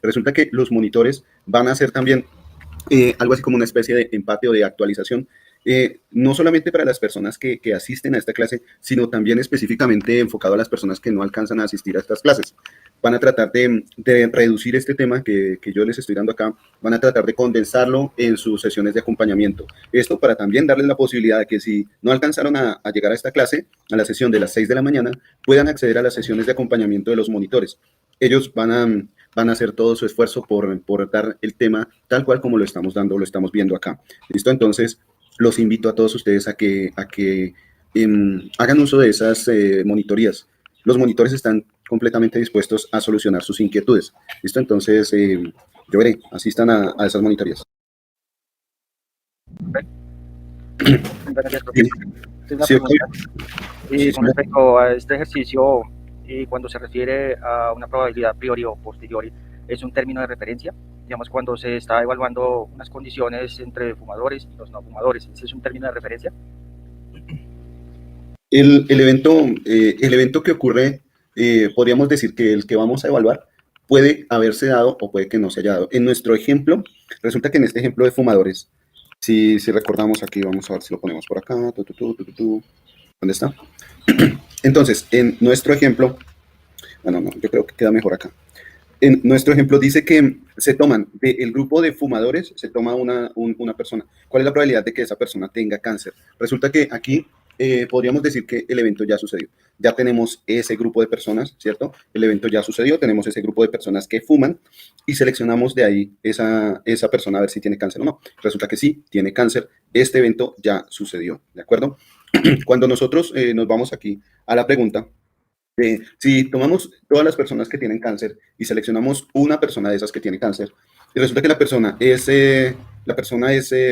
Resulta que los monitores van a hacer también algo así como una especie de empate o de actualización, no solamente para las personas que asisten a esta clase, sino también específicamente enfocado a las personas que no alcanzan a asistir a estas clases. Van a tratar de reducir este tema que yo les estoy dando acá, van a tratar de condensarlo en sus sesiones de acompañamiento. Esto para también darles la posibilidad de que si no alcanzaron a llegar a esta clase, a la sesión de las 6 de la mañana, puedan acceder a las sesiones de acompañamiento de los monitores. Ellos van a hacer todo su esfuerzo por dar el tema tal cual como lo estamos dando, lo estamos viendo acá. ¿Listo? Entonces, los invito a todos ustedes a que hagan uso de esas monitorías. Los monitores están completamente dispuestos a solucionar sus inquietudes. ¿Listo? Entonces, yo veré, asistan a esas monitorías. Sí, y con respecto a este ejercicio, y cuando se refiere a una probabilidad a priori o posteriori, es un término de referencia, digamos, cuando se está evaluando unas condiciones entre fumadores y los no fumadores. ¿Ese es un término de referencia? El evento que ocurre, podríamos decir que el que vamos a evaluar puede haberse dado o puede que no se haya dado. En nuestro ejemplo, resulta que en este ejemplo de fumadores, si recordamos aquí, vamos a ver si lo ponemos por acá, ¿dónde está? Entonces, en nuestro ejemplo, bueno, no, yo creo que queda mejor acá. En nuestro ejemplo dice que se toman del grupo de fumadores, se toma una persona. ¿Cuál es la probabilidad de que esa persona tenga cáncer? Resulta que aquí podríamos decir que el evento ya sucedió. ya tenemos ese grupo de personas, ¿cierto? El evento ya sucedió, tenemos ese grupo de personas que fuman y seleccionamos de ahí esa persona a ver si tiene cáncer o no. Resulta que sí, tiene cáncer, este evento ya sucedió, ¿de acuerdo? Cuando nosotros nos vamos aquí a la pregunta, si tomamos todas las personas que tienen cáncer y seleccionamos una persona de esas que tiene cáncer, y resulta que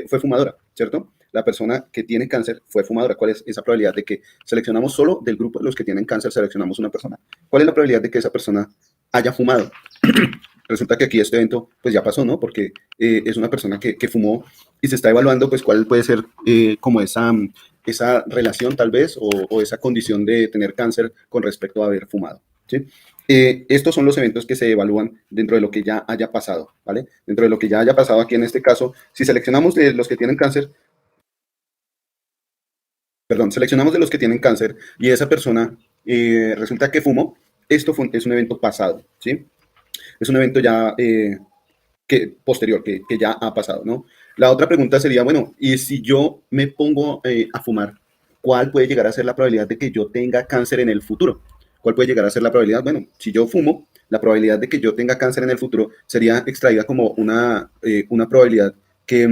fue fumadora, ¿cierto? La persona que tiene cáncer fue fumadora. ¿Cuál es esa probabilidad de que seleccionamos solo del grupo de los que tienen cáncer, seleccionamos una persona? ¿Cuál es la probabilidad de que esa persona haya fumado? Resulta que aquí este evento pues ya pasó, ¿no? Porque es una persona que fumó y se está evaluando pues cuál puede ser como esa relación tal vez o esa condición de tener cáncer con respecto a haber fumado, ¿sí? Estos son los eventos que se evalúan dentro de lo que ya haya pasado, ¿vale? Dentro de lo que ya haya pasado aquí en este caso, si seleccionamos de los que tienen cáncer, seleccionamos de los que tienen cáncer y esa persona resulta que fumó, es un evento pasado, ¿sí? Es un evento ya posterior, que ya ha pasado, ¿no? La otra pregunta sería, bueno, y si yo me pongo a fumar, ¿cuál puede llegar a ser la probabilidad de que yo tenga cáncer en el futuro? ¿Cuál puede llegar a ser la probabilidad? Bueno, si yo fumo, la probabilidad de que yo tenga cáncer en el futuro sería extraída como una probabilidad que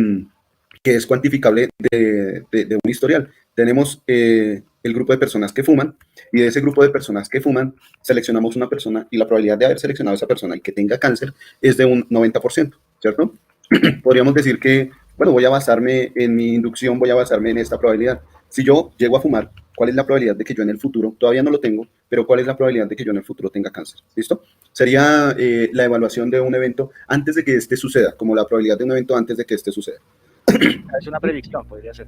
es cuantificable de un historial. Tenemos el grupo de personas que fuman y de ese grupo de personas que fuman seleccionamos una persona y la probabilidad de haber seleccionado a esa persona y que tenga cáncer es de un 90%, ¿cierto? Podríamos decir que, bueno, voy a basarme en mi inducción, voy a basarme en esta probabilidad. Si yo llego a fumar, ¿cuál es la probabilidad de que yo en el futuro, todavía no lo tengo, pero cuál es la probabilidad de que yo en el futuro tenga cáncer? ¿Listo? Sería la evaluación de un evento antes de que este suceda, como la probabilidad de un evento antes de que este suceda. Es una predicción, podría ser.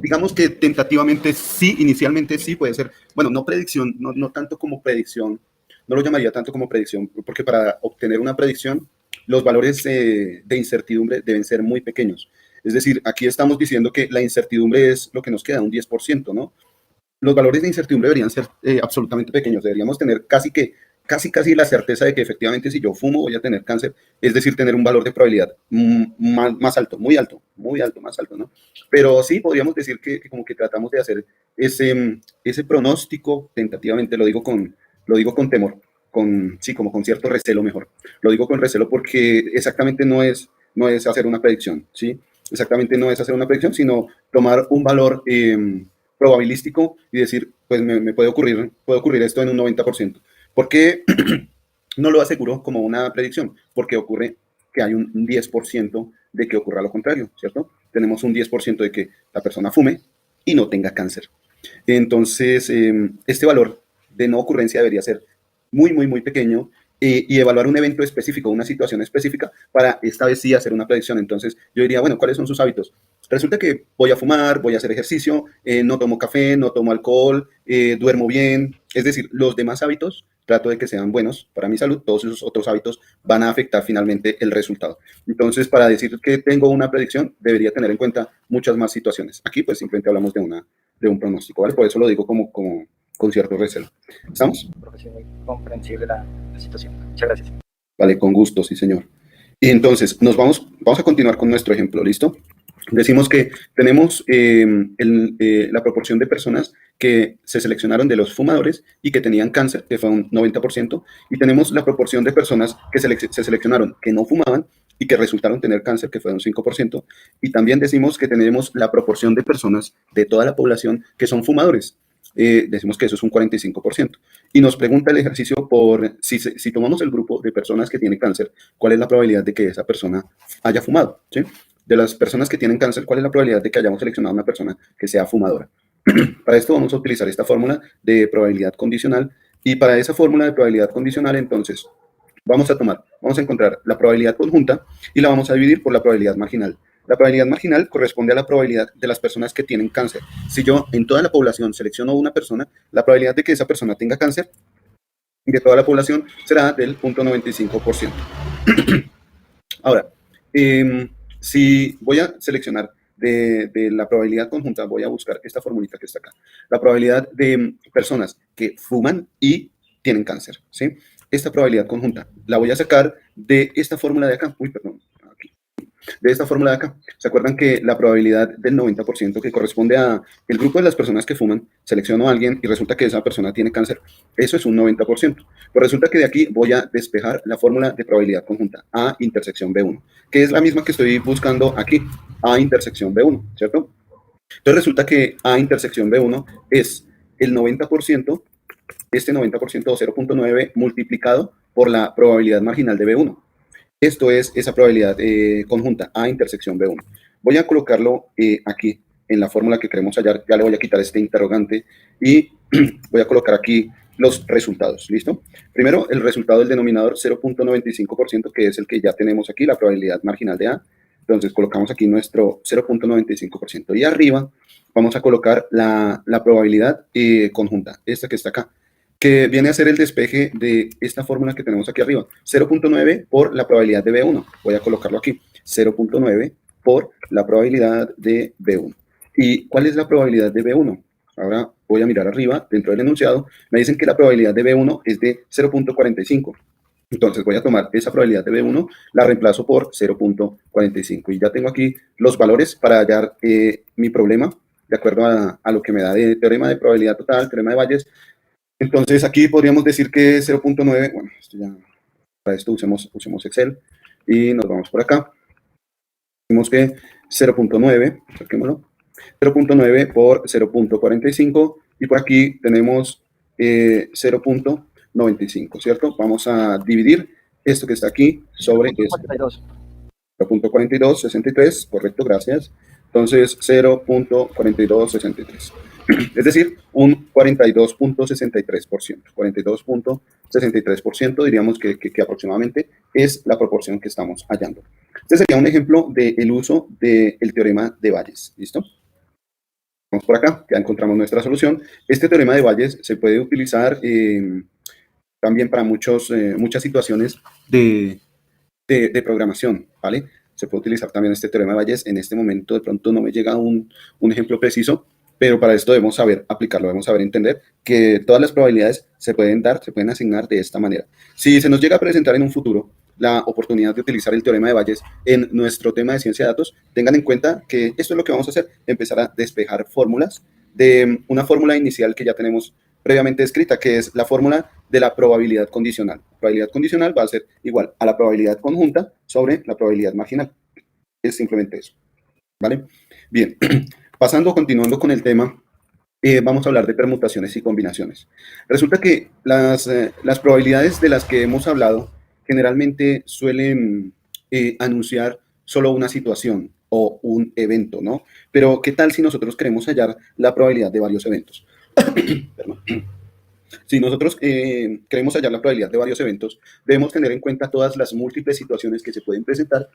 Digamos que tentativamente sí, inicialmente sí puede ser, bueno, no predicción, no tanto como predicción, no lo llamaría tanto como predicción, porque para obtener una predicción, los valores de incertidumbre deben ser muy pequeños. Es decir, aquí estamos diciendo que la incertidumbre es lo que nos queda, un 10%, ¿no? Los valores de incertidumbre deberían ser absolutamente pequeños, deberíamos tener casi la certeza de que efectivamente si yo fumo voy a tener cáncer, es decir, tener un valor de probabilidad más alto, muy alto, más alto, ¿no? Pero sí podríamos decir que como que tratamos de hacer ese pronóstico tentativamente, lo digo con temor, sí, como con cierto recelo mejor. Lo digo con recelo porque exactamente no es hacer una predicción, ¿sí? Exactamente no es hacer una predicción, sino tomar un valor probabilístico y decir, pues me puede ocurrir esto en un 90%. ¿Por qué no lo aseguro como una predicción? Porque ocurre que hay un 10% de que ocurra lo contrario, ¿cierto? Tenemos un 10% de que la persona fume y no tenga cáncer. Entonces, este valor de no ocurrencia debería ser muy pequeño y evaluar un evento específico, una situación específica, para esta vez sí hacer una predicción. Entonces, yo diría, bueno, ¿cuáles son sus hábitos? Resulta que voy a fumar, voy a hacer ejercicio, no tomo café, no tomo alcohol, duermo bien. Es decir, los demás hábitos trato de que sean buenos para mi salud. Todos esos otros hábitos van a afectar finalmente el resultado. Entonces, para decir que tengo una predicción, debería tener en cuenta muchas más situaciones. Aquí, pues, simplemente hablamos de un pronóstico, ¿vale? Por eso lo digo como con cierto recelo. ¿Estamos? Profesión muy comprensible la situación. Muchas gracias. Vale, con gusto, sí, señor. Y entonces, vamos a continuar con nuestro ejemplo, ¿listo? Decimos que tenemos la proporción de personas que se seleccionaron de los fumadores y que tenían cáncer, que fue un 90%, y tenemos la proporción de personas que se seleccionaron que no fumaban y que resultaron tener cáncer, que fue un 5%, y también decimos que tenemos la proporción de personas de toda la población que son fumadores. Decimos que eso es un 45%. Y nos pregunta el ejercicio por si tomamos el grupo de personas que tienen cáncer, ¿cuál es la probabilidad de que esa persona haya fumado? ¿Sí? De las personas que tienen cáncer, ¿cuál es la probabilidad de que hayamos seleccionado a una persona que sea fumadora? Para esto vamos a utilizar esta fórmula de probabilidad condicional y para esa fórmula de probabilidad condicional, entonces, vamos a encontrar la probabilidad conjunta y la vamos a dividir por la probabilidad marginal. La probabilidad marginal corresponde a la probabilidad de las personas que tienen cáncer. Si yo en toda la población selecciono una persona, la probabilidad de que esa persona tenga cáncer de toda la población será del 0.95%. Ahora, si voy a seleccionar de la probabilidad conjunta, voy a buscar esta formulita que está acá. La probabilidad de personas que fuman y tienen cáncer, ¿sí? Esta probabilidad conjunta la voy a sacar de esta fórmula de acá. Uy, perdón. Aquí. de esta fórmula de acá. ¿Se acuerdan que la probabilidad del 90% que corresponde a el grupo de las personas que fuman, selecciono a alguien y resulta que esa persona tiene cáncer? Eso es un 90%. Pues resulta que de aquí voy a despejar la fórmula de probabilidad conjunta, A intersección B1, que es la misma que estoy buscando aquí, A intersección B1, ¿cierto? Entonces resulta que A intersección B1 es el 90%, este 90% o 0.9 multiplicado por la probabilidad marginal de B1. Esto es esa probabilidad conjunta, A intersección B1. Voy a colocarlo aquí en la fórmula que queremos hallar. Ya le voy a quitar este interrogante y voy a colocar aquí los resultados. ¿Listo? Primero, el resultado del denominador 0.95%, que es el que ya tenemos aquí, la probabilidad marginal de A. Entonces, colocamos aquí nuestro 0.95%. Y arriba vamos a colocar la probabilidad conjunta, esta que está acá, que viene a ser el despeje de esta fórmula que tenemos aquí arriba. 0.9 por la probabilidad de B1. Voy a colocarlo aquí. 0.9 por la probabilidad de B1. ¿Y cuál es la probabilidad de B1? Ahora voy a mirar arriba, dentro del enunciado. Me dicen que la probabilidad de B1 es de 0.45. Entonces voy a tomar esa probabilidad de B1, la reemplazo por 0.45. Y ya tengo aquí los valores para hallar mi problema, de acuerdo a lo que me da de teorema de probabilidad total, teorema de Bayes. Entonces aquí podríamos decir que 0.9, bueno, esto ya, para esto usemos Excel y nos vamos por acá. Vemos que 0.9, saquémoslo, 0.9 por 0.45 y por aquí tenemos 0.95, ¿cierto? Vamos a dividir esto que está aquí sobre 0.42, 63, correcto, gracias. Entonces 0.4263. Es decir, un 42.63%. 42.63% diríamos que aproximadamente es la proporción que estamos hallando. Este sería un ejemplo del uso del teorema de Bayes. ¿Listo? Vamos por acá, ya encontramos nuestra solución. Este teorema de Bayes se puede utilizar también para muchas situaciones de programación, ¿vale? Se puede utilizar también este teorema de Bayes. En este momento de pronto no me llega un ejemplo preciso, pero para esto debemos saber aplicarlo, debemos saber entender que todas las probabilidades se pueden dar, se pueden asignar de esta manera. Si se nos llega a presentar en un futuro la oportunidad de utilizar el teorema de Bayes en nuestro tema de ciencia de datos, tengan en cuenta que esto es lo que vamos a hacer, empezar a despejar fórmulas de una fórmula inicial que ya tenemos previamente escrita, que es la fórmula de la probabilidad condicional. La probabilidad condicional va a ser igual a la probabilidad conjunta sobre la probabilidad marginal. Es simplemente eso, ¿vale? Bien, continuando con el tema, vamos a hablar de permutaciones y combinaciones. Resulta que las probabilidades de las que hemos hablado generalmente suelen anunciar solo una situación o un evento, ¿no? Pero, ¿qué tal si nosotros queremos hallar la probabilidad de varios eventos? Perdón. Si nosotros queremos hallar la probabilidad de varios eventos, debemos tener en cuenta todas las múltiples situaciones que se pueden presentar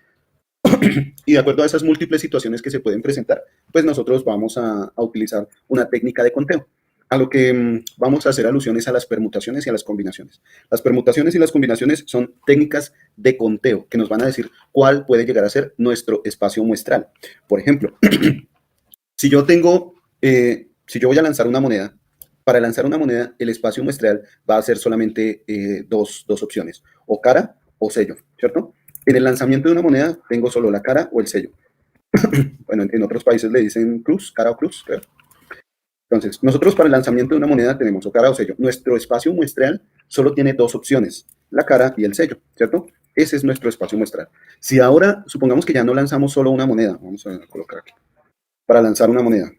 y de acuerdo a esas múltiples situaciones que se pueden presentar, pues nosotros vamos a utilizar una técnica de conteo. A lo que vamos a hacer alusiones a las permutaciones y a las combinaciones. Las permutaciones y las combinaciones son técnicas de conteo que nos van a decir cuál puede llegar a ser nuestro espacio muestral. Por ejemplo, si yo voy a lanzar una moneda, para lanzar una moneda, el espacio muestral va a ser solamente dos opciones, o cara o sello, ¿cierto? En el lanzamiento de una moneda tengo solo la cara o el sello. Bueno, en otros países le dicen cruz, cara o cruz, creo. Entonces, nosotros para el lanzamiento de una moneda tenemos o cara o sello. Nuestro espacio muestral solo tiene dos opciones, la cara y el sello, ¿cierto? Ese es nuestro espacio muestral. Si ahora, supongamos que ya no lanzamos solo una moneda, vamos a colocar aquí, para lanzar una moneda.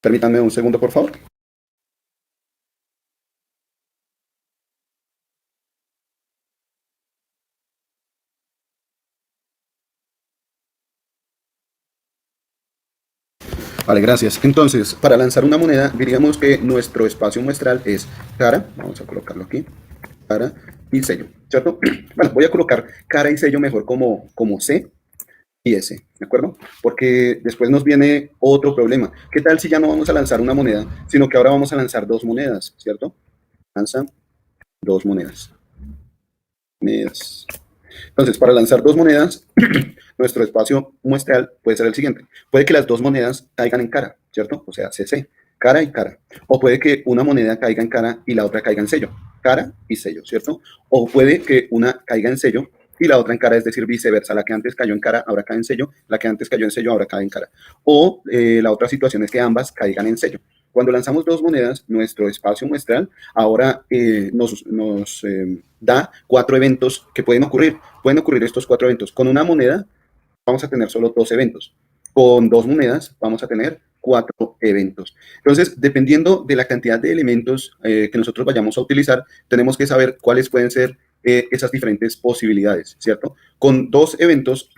Permítanme un segundo, por favor. Vale, gracias. Entonces, para lanzar una moneda, diríamos que nuestro espacio muestral es cara, vamos a colocarlo aquí, cara y sello, ¿cierto? Bueno, voy a colocar cara y sello mejor como C y S, ¿de acuerdo? Porque después nos viene otro problema. ¿Qué tal si ya no vamos a lanzar una moneda, sino que ahora vamos a lanzar dos monedas, ¿cierto? Lanza dos monedas. Entonces, para lanzar dos monedas, nuestro espacio muestral puede ser el siguiente. Puede que las dos monedas caigan en cara, ¿cierto? O sea, CC. cara y cara. O puede que una moneda caiga en cara y la otra caiga en sello, cara y sello, ¿cierto? O puede que una caiga en sello y la otra en cara, es decir, viceversa. La que antes cayó en cara ahora cae en sello, la que antes cayó en sello ahora cae en cara. O la otra situación es que ambas caigan en sello. Cuando lanzamos dos monedas, nuestro espacio muestral ahora nos da 4 eventos que pueden ocurrir. Pueden ocurrir estos 4 eventos. Con una moneda vamos a tener solo 2 eventos. Con 2 monedas vamos a tener 4 eventos. Entonces, dependiendo de la cantidad de elementos que nosotros vayamos a utilizar, tenemos que saber cuáles pueden ser esas diferentes posibilidades, ¿cierto? Con 2 eventos,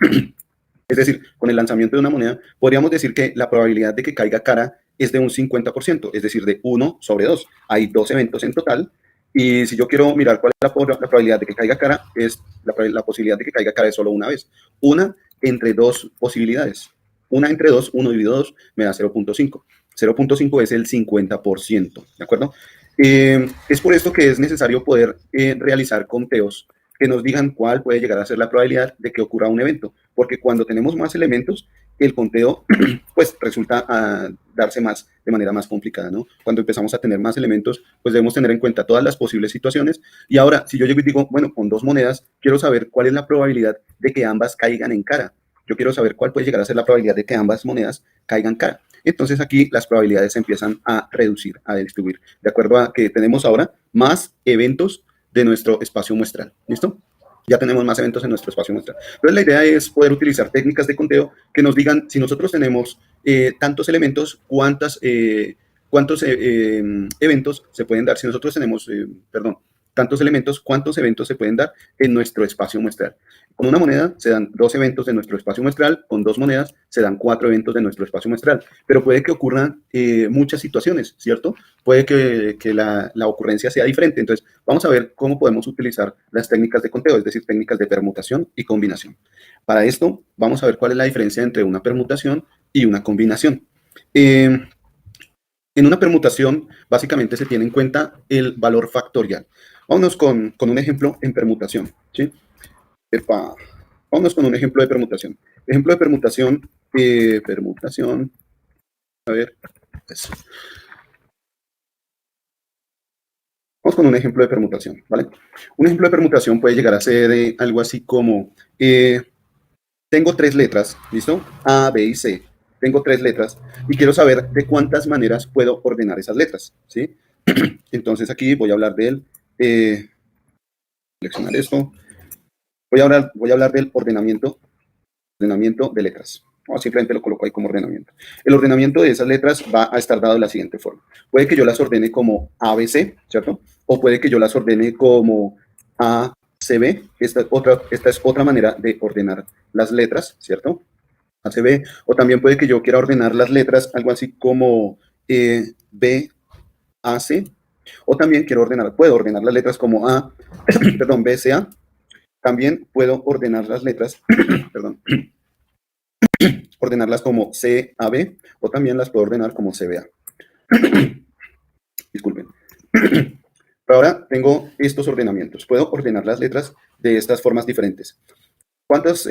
es decir, con el lanzamiento de una moneda, podríamos decir que la probabilidad de que caiga cara es de un 50%, es decir, de 1 sobre 2. Hay 2 eventos en total. Y si yo quiero mirar cuál es la probabilidad de que caiga cara, es la posibilidad de que caiga cara es solo una vez. Una entre 2 posibilidades. Una entre 2, 1 dividido 2 me da 0.5. 0.5 es el 50%, ¿de acuerdo? Es por esto que es necesario poder realizar conteos que nos digan cuál puede llegar a ser la probabilidad de que ocurra un evento, porque cuando tenemos más elementos, el conteo pues resulta darse más de manera más complicada, ¿no? Cuando empezamos a tener más elementos, pues debemos tener en cuenta todas las posibles situaciones. Y ahora, si yo llego y digo, bueno, con 2 monedas, quiero saber cuál es la probabilidad de que ambas caigan en cara. Yo quiero saber cuál puede llegar a ser la probabilidad de que ambas monedas caigan cara. Entonces aquí las probabilidades se empiezan a reducir, a distribuir, de acuerdo a que tenemos ahora más eventos de nuestro espacio muestral. ¿Listo? Ya tenemos más eventos en nuestro espacio muestral. Entonces la idea es poder utilizar técnicas de conteo que nos digan, si nosotros tenemos tantos elementos, cuántos eventos se pueden dar. Si nosotros tenemos, tantos elementos, cuántos eventos se pueden dar en nuestro espacio muestral. Con una moneda se dan 2 eventos de nuestro espacio muestral, con 2 monedas se dan 4 eventos de nuestro espacio muestral, pero puede que ocurran muchas situaciones, ¿cierto? Puede que la ocurrencia sea diferente. Entonces, vamos a ver cómo podemos utilizar las técnicas de conteo, es decir, técnicas de permutación y combinación. Para esto, vamos a ver cuál es la diferencia entre una permutación y una combinación. En una permutación, básicamente se tiene en cuenta el valor factorial. Vámonos con un ejemplo en permutación, ¿sí? Vámonos con un ejemplo de permutación. Ejemplo de permutación, a ver, eso. Vamos con un ejemplo de permutación, ¿vale? Un ejemplo de permutación puede llegar a ser algo así como, tengo 3 letras, ¿listo? A, B y C. Tengo 3 letras y quiero saber de cuántas maneras puedo ordenar esas letras, ¿sí? Entonces aquí voy a hablar del, seleccionar esto, voy a hablar del ordenamiento de letras. O simplemente lo coloco ahí como ordenamiento. El ordenamiento de esas letras va a estar dado de la siguiente forma. Puede que yo las ordene como ABC, ¿cierto? O puede que yo las ordene como ACB. Esta es otra manera de ordenar las letras, ¿cierto? ACB. O también puede que yo quiera ordenar las letras algo así como BAC. O también puedo ordenar las letras como BCA. También puedo ordenar las letras, ordenarlas como CAB, o también las puedo ordenar como CBA. Disculpen. Pero ahora tengo estos ordenamientos. Puedo ordenar las letras de estas formas diferentes. ¿Cuántas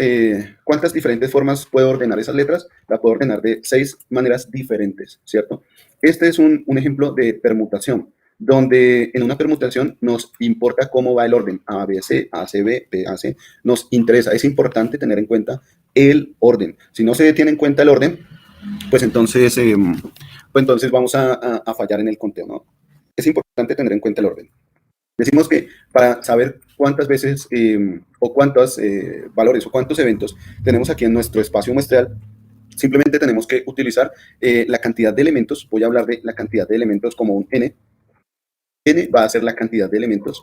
diferentes formas puedo ordenar esas letras? La puedo ordenar de 6 maneras diferentes, ¿cierto? Este es un ejemplo de permutación, donde en una permutación nos importa cómo va el orden, A, B, C, A, C, B, B, A, C. Nos interesa, es importante tener en cuenta el orden. Si no se tiene en cuenta el orden, pues entonces vamos a fallar en el conteo, ¿no? Es importante tener en cuenta el orden. Decimos que para saber cuántas veces o cuántos valores o cuántos eventos tenemos aquí en nuestro espacio muestral, simplemente tenemos que utilizar la cantidad de elementos. Voy a hablar de la cantidad de elementos como un n. N va a ser la cantidad de elementos.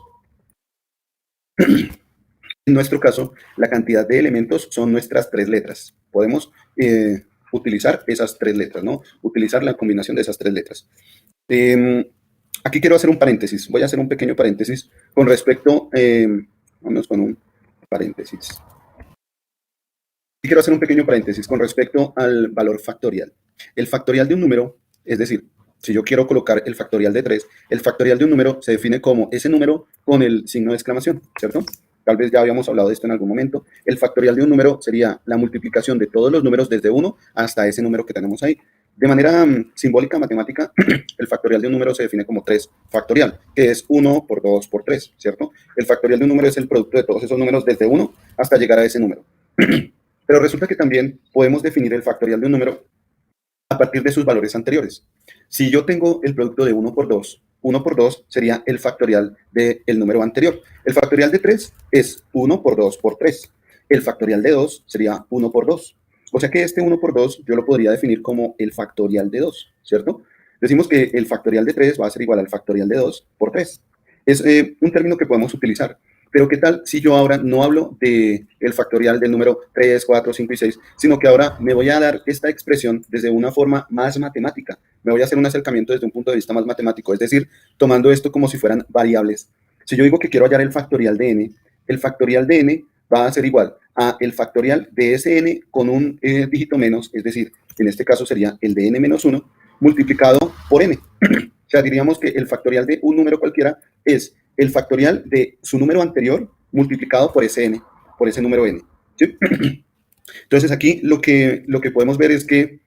En nuestro caso, la cantidad de elementos son nuestras 3 letras. Podemos utilizar esas 3 letras, ¿no? Utilizar la combinación de esas 3 letras. Aquí quiero hacer un paréntesis. Voy a hacer un pequeño paréntesis con respecto, vamos con un paréntesis. Y quiero hacer un pequeño paréntesis con respecto al valor factorial. El factorial de un número, es decir, si yo quiero colocar el factorial de 3, el factorial de un número se define como ese número con el signo de exclamación, ¿cierto? Tal vez ya habíamos hablado de esto en algún momento. El factorial de un número sería la multiplicación de todos los números desde 1 hasta ese número que tenemos ahí. De manera simbólica, matemática, el factorial de un número se define como 3 factorial, que es 1 por 2 por 3, ¿cierto? El factorial de un número es el producto de todos esos números desde 1 hasta llegar a ese número. Pero resulta que también podemos definir el factorial de un número a partir de sus valores anteriores. Si yo tengo el producto de 1 por 2 sería el factorial del número anterior. El factorial de 3 es 1 por 2 por 3. El factorial de 2 sería 1 por 2. O sea que este 1 por 2 yo lo podría definir como el factorial de 2, ¿cierto? Decimos que el factorial de 3 va a ser igual al factorial de 2 por 3. Es un término que podemos utilizar. Pero ¿qué tal si yo ahora no hablo del factorial del número 3, 4, 5 y 6, sino que ahora me voy a dar esta expresión desde una forma más matemática? Me voy a hacer un acercamiento desde un punto de vista más matemático, es decir, tomando esto como si fueran variables. Si yo digo que quiero hallar el factorial de n, el factorial de n va a ser igual a el factorial de ese n con un dígito menos, es decir, en este caso sería el de n menos 1, multiplicado por n. O sea, diríamos que el factorial de un número cualquiera es el factorial de su número anterior multiplicado por ese n, por ese número n. ¿Sí? Entonces aquí lo que podemos ver es que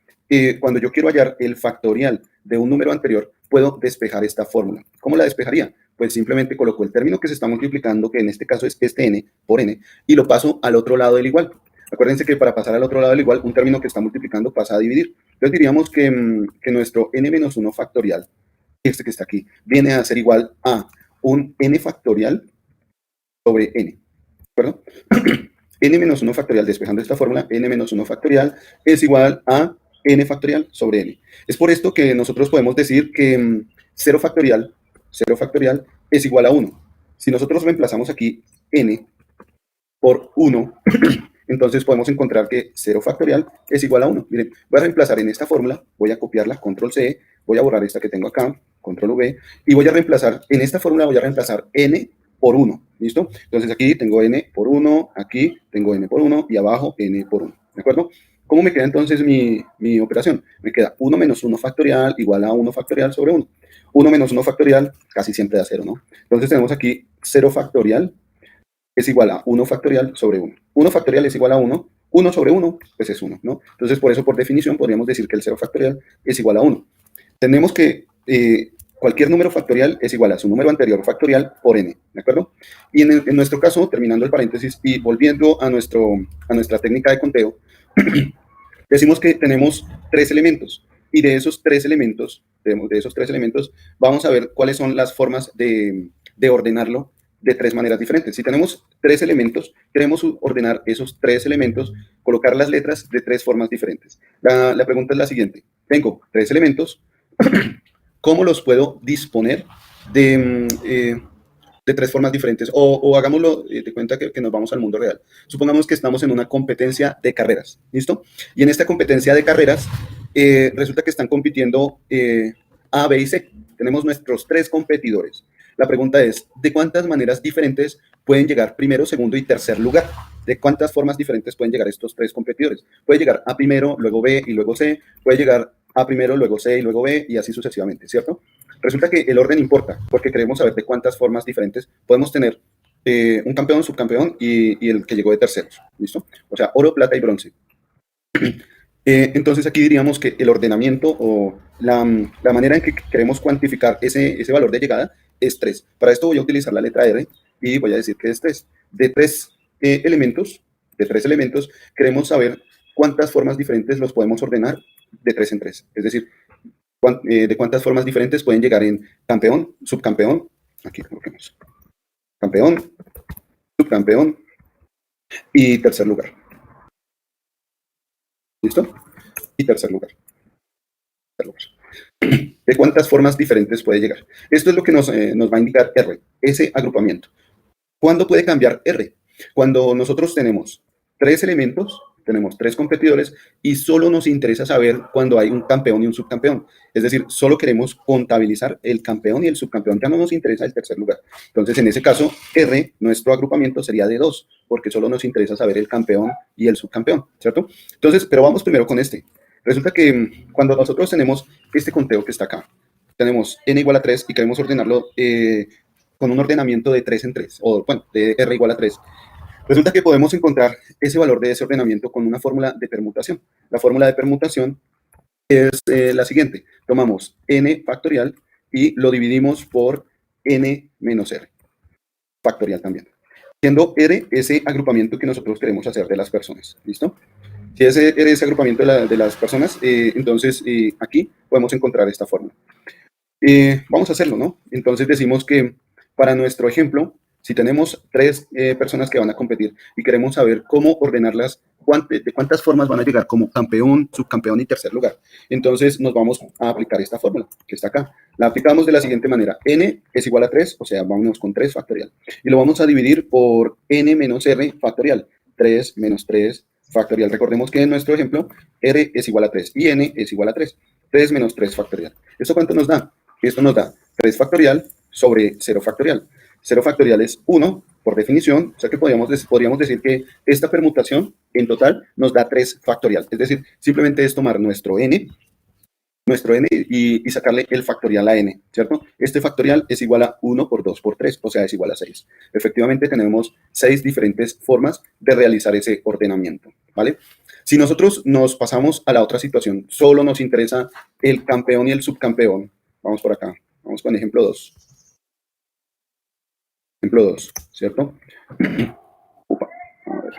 cuando yo quiero hallar el factorial de un número anterior, puedo despejar esta fórmula. ¿Cómo la despejaría? Pues simplemente coloco el término que se está multiplicando, que en este caso es este n por n, y lo paso al otro lado del igual. Acuérdense que para pasar al otro lado del igual, un término que está multiplicando pasa a dividir. Entonces diríamos que nuestro n-1 factorial, este que está aquí, viene a ser igual a un n factorial sobre n, ¿de acuerdo? n-1 factorial, despejando esta fórmula, n-1 factorial es igual a n factorial sobre n. Es por esto que nosotros podemos decir que 0 factorial es igual a 1. Si nosotros reemplazamos aquí n por 1, entonces podemos encontrar que 0 factorial es igual a 1. Miren, voy a reemplazar en esta fórmula, voy a copiarla, control C, voy a borrar esta que tengo acá, control V, y voy a reemplazar, en esta fórmula voy a reemplazar n por 1, ¿listo? Entonces aquí tengo n por 1, aquí tengo n por 1, y abajo n por 1, ¿de acuerdo? ¿Cómo me queda entonces mi operación? Me queda 1 menos 1 factorial igual a 1 factorial sobre 1. 1 menos 1 factorial casi siempre da 0, ¿no? Entonces tenemos aquí 0 factorial es igual a 1 factorial sobre 1. 1 factorial es igual a 1. 1 sobre 1, pues es 1, ¿no? Entonces, por eso, por definición, podríamos decir que el 0 factorial es igual a 1. Tenemos que cualquier número factorial es igual a su número anterior factorial por n, ¿de acuerdo? Y en nuestro caso, terminando el paréntesis y volviendo a nuestra técnica de conteo, decimos que tenemos 3 elementos. Y de esos 3 elementos, vamos a ver cuáles son las formas de ordenarlo de 3 maneras diferentes. Si tenemos 3 elementos, queremos ordenar esos 3 elementos, colocar las letras de 3 formas diferentes. La pregunta es la siguiente. Tengo 3 elementos, ¿cómo los puedo disponer de 3 formas diferentes? O hagámoslo de cuenta que nos vamos al mundo real. Supongamos que estamos en una competencia de carreras, ¿listo? Y en esta competencia de carreras, resulta que están compitiendo A, B y C. Tenemos nuestros 3 competidores. La pregunta es, ¿de cuántas maneras diferentes pueden llegar primero, segundo y tercer lugar? ¿De cuántas formas diferentes pueden llegar estos 3 competidores? Puede llegar A primero, luego B y luego C. Puede llegar A primero, luego C y luego B y así sucesivamente, ¿cierto? Resulta que el orden importa porque queremos saber de cuántas formas diferentes podemos tener un campeón, subcampeón y el que llegó de terceros, ¿listo? O sea, oro, plata y bronce. Entonces aquí diríamos que el ordenamiento o la manera en que queremos cuantificar ese valor de llegada es 3. Para esto voy a utilizar la letra R y voy a decir que es 3. De 3 elementos, queremos saber cuántas formas diferentes los podemos ordenar de 3 en 3. Es decir, de cuántas formas diferentes pueden llegar en campeón, subcampeón, aquí coloquemos, campeón, subcampeón y tercer lugar. ¿Listo? Y tercer lugar. ¿De cuántas formas diferentes puede llegar? Esto es lo que nos va a indicar R, ese agrupamiento. ¿Cuándo puede cambiar R? Cuando nosotros tenemos 3 elementos, tenemos 3 competidores y solo nos interesa saber cuando hay un campeón y un subcampeón. Es decir, solo queremos contabilizar el campeón y el subcampeón, ya no nos interesa el tercer lugar. Entonces, en ese caso, R, nuestro agrupamiento sería de 2, porque solo nos interesa saber el campeón y el subcampeón, ¿cierto? Entonces, pero vamos primero con este. Resulta que cuando nosotros tenemos este conteo que está acá, tenemos n igual a 3 y queremos ordenarlo con un ordenamiento de 3 en 3, o bueno, de R igual a 3. Resulta que podemos encontrar ese valor de ese ordenamiento con una fórmula de permutación. La fórmula de permutación es la siguiente. Tomamos n factorial y lo dividimos por n menos r factorial también. Siendo R ese agrupamiento que nosotros queremos hacer de las personas. ¿Listo? Si ese R ese agrupamiento de las personas, entonces aquí podemos encontrar esta fórmula. Vamos a hacerlo, ¿no? Entonces decimos que para nuestro ejemplo, si tenemos tres personas que van a competir y queremos saber cómo ordenarlas, de cuántas formas van a llegar como campeón, subcampeón y tercer lugar, entonces nos vamos a aplicar esta fórmula que está acá. La aplicamos de la siguiente manera. N es igual a 3, o sea, vámonos con 3 factorial. Y lo vamos a dividir por N menos R factorial. 3 menos 3 factorial. Recordemos que en nuestro ejemplo, R es igual a 3 y N es igual a 3. 3 menos 3 factorial. ¿Esto cuánto nos da? Esto nos da 3 factorial sobre 0 factorial. 0 factorial es 1, por definición, o sea que podríamos decir que esta permutación en total nos da 3 factorial. Es decir, simplemente es tomar nuestro n y sacarle el factorial a n, ¿cierto? Este factorial es igual a 1 por 2 por 3, o sea, es igual a 6. Efectivamente, tenemos 6 diferentes formas de realizar ese ordenamiento, ¿vale? Si nosotros nos pasamos a la otra situación, solo nos interesa el campeón y el subcampeón. Vamos por acá, vamos con ejemplo 2. Ejemplo 2, ¿cierto? Upa, a ver.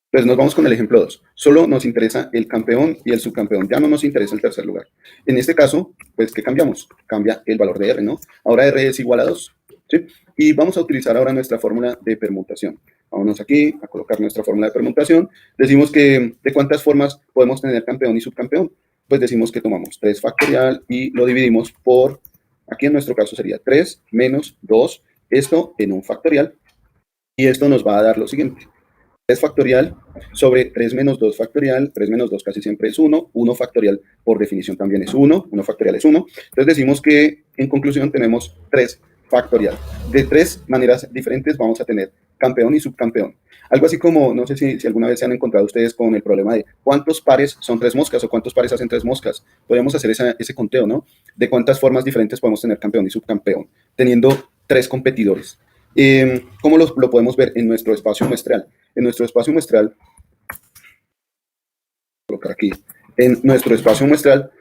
Entonces nos vamos con el ejemplo 2. Solo nos interesa el campeón y el subcampeón. Ya no nos interesa el tercer lugar. En este caso, pues, ¿qué cambiamos? Cambia el valor de R, ¿no? Ahora R es igual a 2, ¿sí? Y vamos a utilizar ahora nuestra fórmula de permutación. Vámonos aquí a colocar nuestra fórmula de permutación. Decimos que de cuántas formas podemos tener campeón y subcampeón. Pues decimos que tomamos 3 factorial y lo dividimos por, aquí en nuestro caso sería 3 menos 2, esto en un factorial. Y esto nos va a dar lo siguiente. 3 factorial sobre 3 menos 2 factorial, 3 menos 2 casi siempre es 1, 1 factorial por definición también es 1, 1 factorial es 1. Entonces decimos que en conclusión tenemos 3 factorial. De 3 maneras diferentes vamos a tener campeón y subcampeón. Algo así como, no sé si alguna vez se han encontrado ustedes con el problema de cuántos pares son 3 moscas o cuántos pares hacen 3 moscas. Podríamos hacer ese conteo, ¿no? De cuántas formas diferentes podemos tener campeón y subcampeón, teniendo 3 competidores. ¿Cómo lo podemos ver en nuestro espacio muestral? En nuestro espacio muestral, colocar aquí, en nuestro espacio muestral,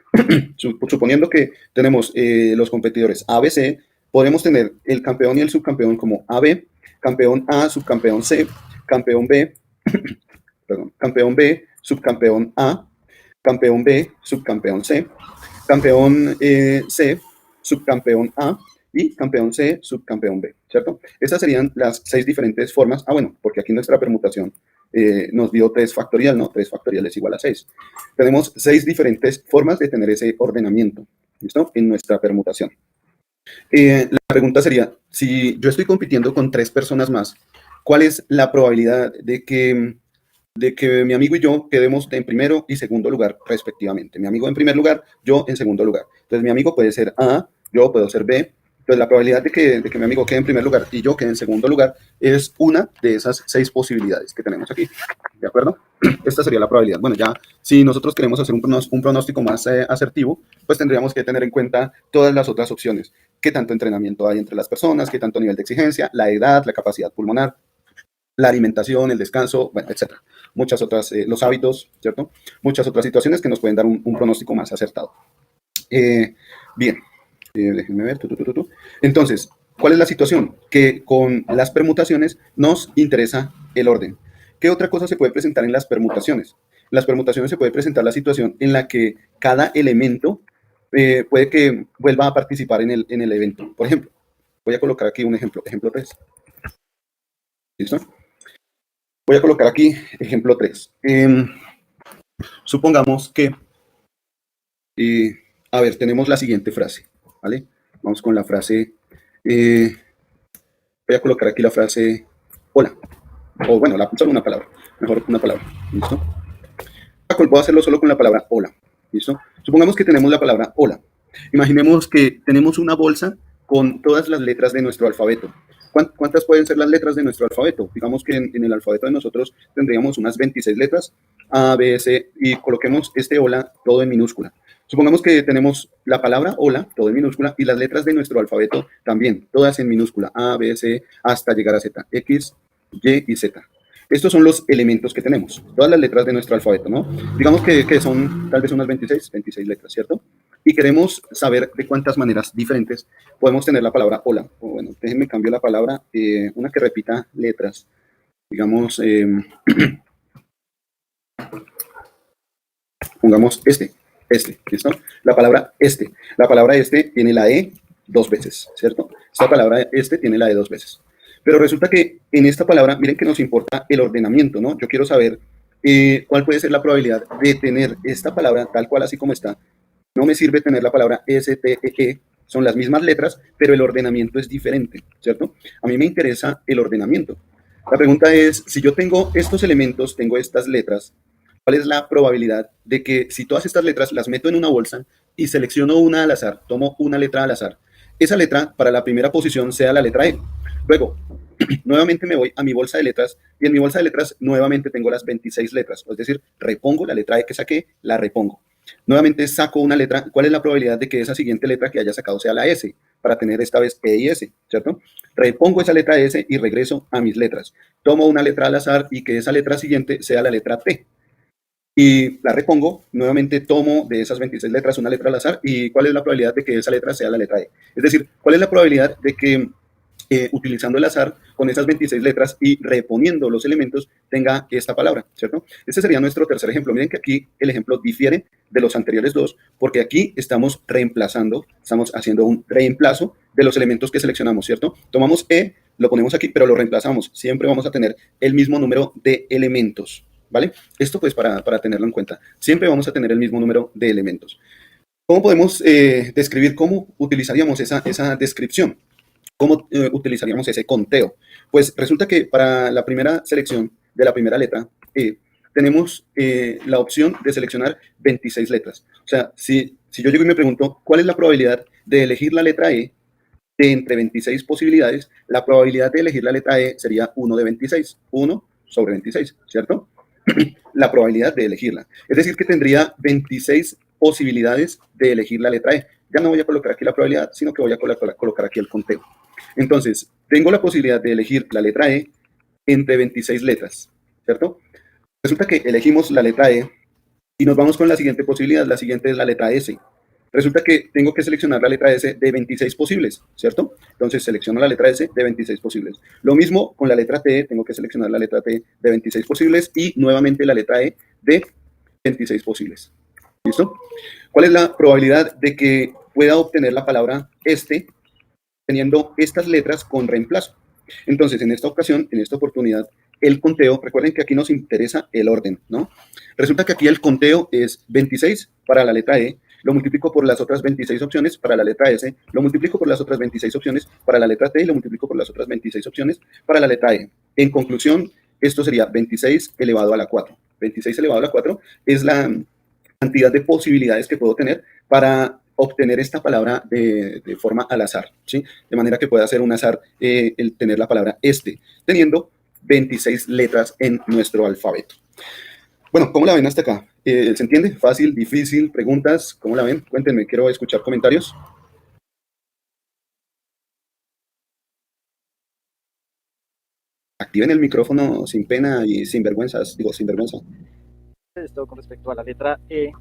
suponiendo que tenemos los competidores A, B, C, podemos tener el campeón y el subcampeón como AB, campeón A, subcampeón C, campeón B, perdón, campeón B, subcampeón A, campeón B, subcampeón C, campeón C, subcampeón A, y campeón C, subcampeón B, ¿cierto? Estas serían las 6 diferentes formas. Bueno, porque aquí nuestra permutación nos dio 3 factorial, ¿no? 3 factorial es igual a 6. Tenemos 6 diferentes formas de tener ese ordenamiento, ¿listo? En nuestra permutación. La pregunta sería, si yo estoy compitiendo con 3 personas más, ¿cuál es la probabilidad de que mi amigo y yo quedemos en primero y segundo lugar respectivamente? Mi amigo en primer lugar, yo en segundo lugar. Entonces mi amigo puede ser A, yo puedo ser B. Entonces la probabilidad de que mi amigo quede en primer lugar y yo quede en segundo lugar es una de esas 6 posibilidades que tenemos aquí. ¿De acuerdo? Esta sería la probabilidad. Bueno, ya si nosotros queremos hacer un pronóstico más asertivo, pues tendríamos que tener en cuenta todas las otras opciones. ¿Qué tanto entrenamiento hay entre las personas? ¿Qué tanto nivel de exigencia? La edad, la capacidad pulmonar, la alimentación, el descanso, bueno, etcétera. Muchas otras, los hábitos, ¿cierto? Muchas otras situaciones que nos pueden dar un pronóstico más acertado. Bien. Déjenme ver. Entonces, ¿cuál es la situación? Que con las permutaciones nos interesa el orden. ¿Qué otra cosa se puede presentar en las permutaciones? En las permutaciones se puede presentar la situación en la que cada elemento puede que vuelva a participar en el evento. Por ejemplo, voy a colocar aquí un ejemplo, ejemplo 3. ¿Listo? Voy a colocar aquí ejemplo 3. Supongamos que, a ver, tenemos la siguiente frase. ¿Vale? Vamos con la frase, voy a colocar aquí la frase hola, o bueno, solo una palabra, mejor una palabra, ¿listo? Voy a hacerlo solo con la palabra hola, ¿listo? Supongamos que tenemos la palabra hola. Imaginemos que tenemos una bolsa con todas las letras de nuestro alfabeto. ¿Cuántas pueden ser las letras de nuestro alfabeto? Digamos que en el alfabeto de nosotros tendríamos unas 26 letras, A, B, C, y coloquemos este hola todo en minúscula. Supongamos que tenemos la palabra hola, todo en minúscula, y las letras de nuestro alfabeto también, todas en minúscula, A, B, C, hasta llegar a Z, X, Y y Z. estos son los elementos que tenemos, todas las letras de nuestro alfabeto, ¿no? Digamos que son tal vez unas 26 letras, ¿cierto? Y queremos saber de cuántas maneras diferentes podemos tener la palabra hola. O bueno, déjenme cambiar la palabra, una que repita letras. Digamos, pongamos ¿listo? La palabra este tiene la E 2 veces, ¿cierto? Esta palabra este tiene la E 2 veces. Pero resulta que en esta palabra, miren que nos importa el ordenamiento, ¿no? Yo quiero saber cuál puede ser la probabilidad de tener esta palabra tal cual así como está. No me sirve tener la palabra S-T-E-E, son las mismas letras, pero el ordenamiento es diferente, ¿cierto? A mí me interesa el ordenamiento. La pregunta es, si yo tengo estos elementos, tengo estas letras, ¿cuál es la probabilidad de que si todas estas letras las meto en una bolsa y selecciono una al azar, tomo una letra al azar, esa letra para la primera posición sea la letra E? Luego, nuevamente me voy a mi bolsa de letras y en mi bolsa de letras nuevamente tengo las 26 letras, es decir, repongo la letra E que saqué, la repongo. Nuevamente saco una letra, ¿cuál es la probabilidad de que esa siguiente letra que haya sacado sea la S? Para tener esta vez E y S, ¿cierto? Repongo esa letra S y regreso a mis letras. Tomo una letra al azar y que esa letra siguiente sea la letra T. Y la repongo, nuevamente tomo de esas 26 letras una letra al azar y ¿cuál es la probabilidad de que esa letra sea la letra E? Es decir, ¿cuál es la probabilidad de que utilizando el azar con esas 26 letras y reponiendo los elementos tenga esta palabra, ¿cierto? Este sería nuestro tercer ejemplo. Miren que aquí el ejemplo difiere de los anteriores dos porque aquí estamos reemplazando, estamos haciendo un reemplazo de los elementos que seleccionamos, ¿cierto? Tomamos E, lo ponemos aquí, pero lo reemplazamos. Siempre vamos a tener el mismo número de elementos, ¿vale? Esto pues para tenerlo en cuenta. Siempre vamos a tener el mismo número de elementos. ¿Cómo podemos describir cómo utilizaríamos esa descripción? ¿Cómo utilizaríamos ese conteo? Pues resulta que para la primera selección de la primera letra, tenemos la opción de seleccionar 26 letras. O sea, si yo llego y me pregunto, ¿cuál es la probabilidad de elegir la letra E de entre 26 posibilidades? La probabilidad de elegir la letra E sería 1 de 26, 1 sobre 26, ¿cierto? La probabilidad de elegirla. Es decir, que tendría 26 posibilidades de elegir la letra E. Ya no voy a colocar aquí la probabilidad, sino que voy a colocar aquí el conteo. Entonces, tengo la posibilidad de elegir la letra E entre 26 letras, ¿cierto? Resulta que elegimos la letra E y nos vamos con la siguiente posibilidad. La siguiente es la letra S. Resulta que tengo que seleccionar la letra S de 26 posibles, ¿cierto? Entonces selecciono la letra S de 26 posibles. Lo mismo con la letra T, tengo que seleccionar la letra T de 26 posibles y nuevamente la letra E de 26 posibles. ¿Listo? ¿Cuál es la probabilidad de que pueda obtener la palabra este teniendo estas letras con reemplazo? Entonces, en esta ocasión, en esta oportunidad, el conteo, recuerden que aquí nos interesa el orden, ¿no? Resulta que aquí el conteo es 26 para la letra E, lo multiplico por las otras 26 opciones para la letra S, lo multiplico por las otras 26 opciones para la letra T y lo multiplico por las otras 26 opciones para la letra E. En conclusión, esto sería 26 elevado a la 4. 26 elevado a la 4 es la cantidad de posibilidades que puedo tener para obtener esta palabra de forma al azar, ¿sí? De manera que pueda ser un azar el tener la palabra este, teniendo 26 letras en nuestro alfabeto. Bueno, ¿cómo la ven hasta acá? ¿Se entiende? ¿Fácil? ¿Difícil? ¿Preguntas? ¿Cómo la ven? Cuéntenme, quiero escuchar comentarios. Activen el micrófono sin pena y sin vergüenzas, digo, sin vergüenza. Esto con respecto a la letra E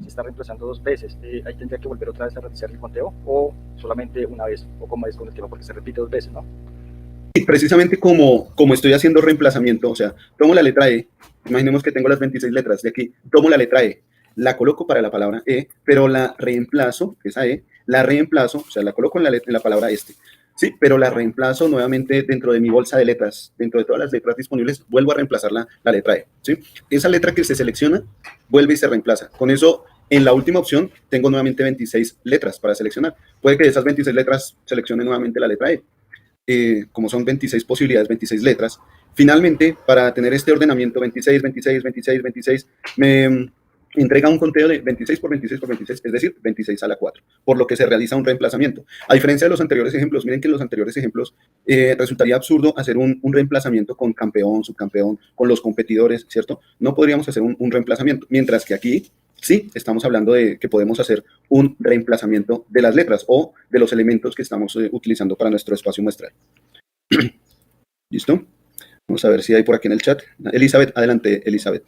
se está reemplazando 2 veces. Ahí tendría que volver otra vez a realizar el conteo o solamente una vez, o como es con el tema, porque se repite 2 veces, ¿no? Y precisamente como estoy haciendo reemplazamiento, o sea, tomo la letra E, imaginemos que tengo las 26 letras de aquí, tomo la letra E, la coloco para la palabra E, pero la reemplazo, esa E, la reemplazo, o sea, la coloco en la palabra este, sí, pero la reemplazo nuevamente dentro de mi bolsa de letras, dentro de todas las letras disponibles, vuelvo a reemplazar la letra E, ¿sí? Esa letra que se selecciona, vuelve y se reemplaza. Con eso, en la última opción, tengo nuevamente 26 letras para seleccionar. Puede que de esas 26 letras seleccione nuevamente la letra E. Como son 26 posibilidades, 26 letras, finalmente, para tener este ordenamiento 26, 26, 26, 26, me entrega un conteo de 26 por 26 por 26, es decir, 26 a la 4, por lo que se realiza un reemplazamiento. A diferencia de los anteriores ejemplos, miren que en los anteriores ejemplos resultaría absurdo hacer un reemplazamiento con campeón, subcampeón, con los competidores, ¿cierto? No podríamos hacer un reemplazamiento, mientras que aquí sí estamos hablando de que podemos hacer un reemplazamiento de las letras o de los elementos que estamos utilizando para nuestro espacio muestral. ¿Listo? Vamos a ver si hay por aquí en el chat. Elizabeth, adelante, Elizabeth.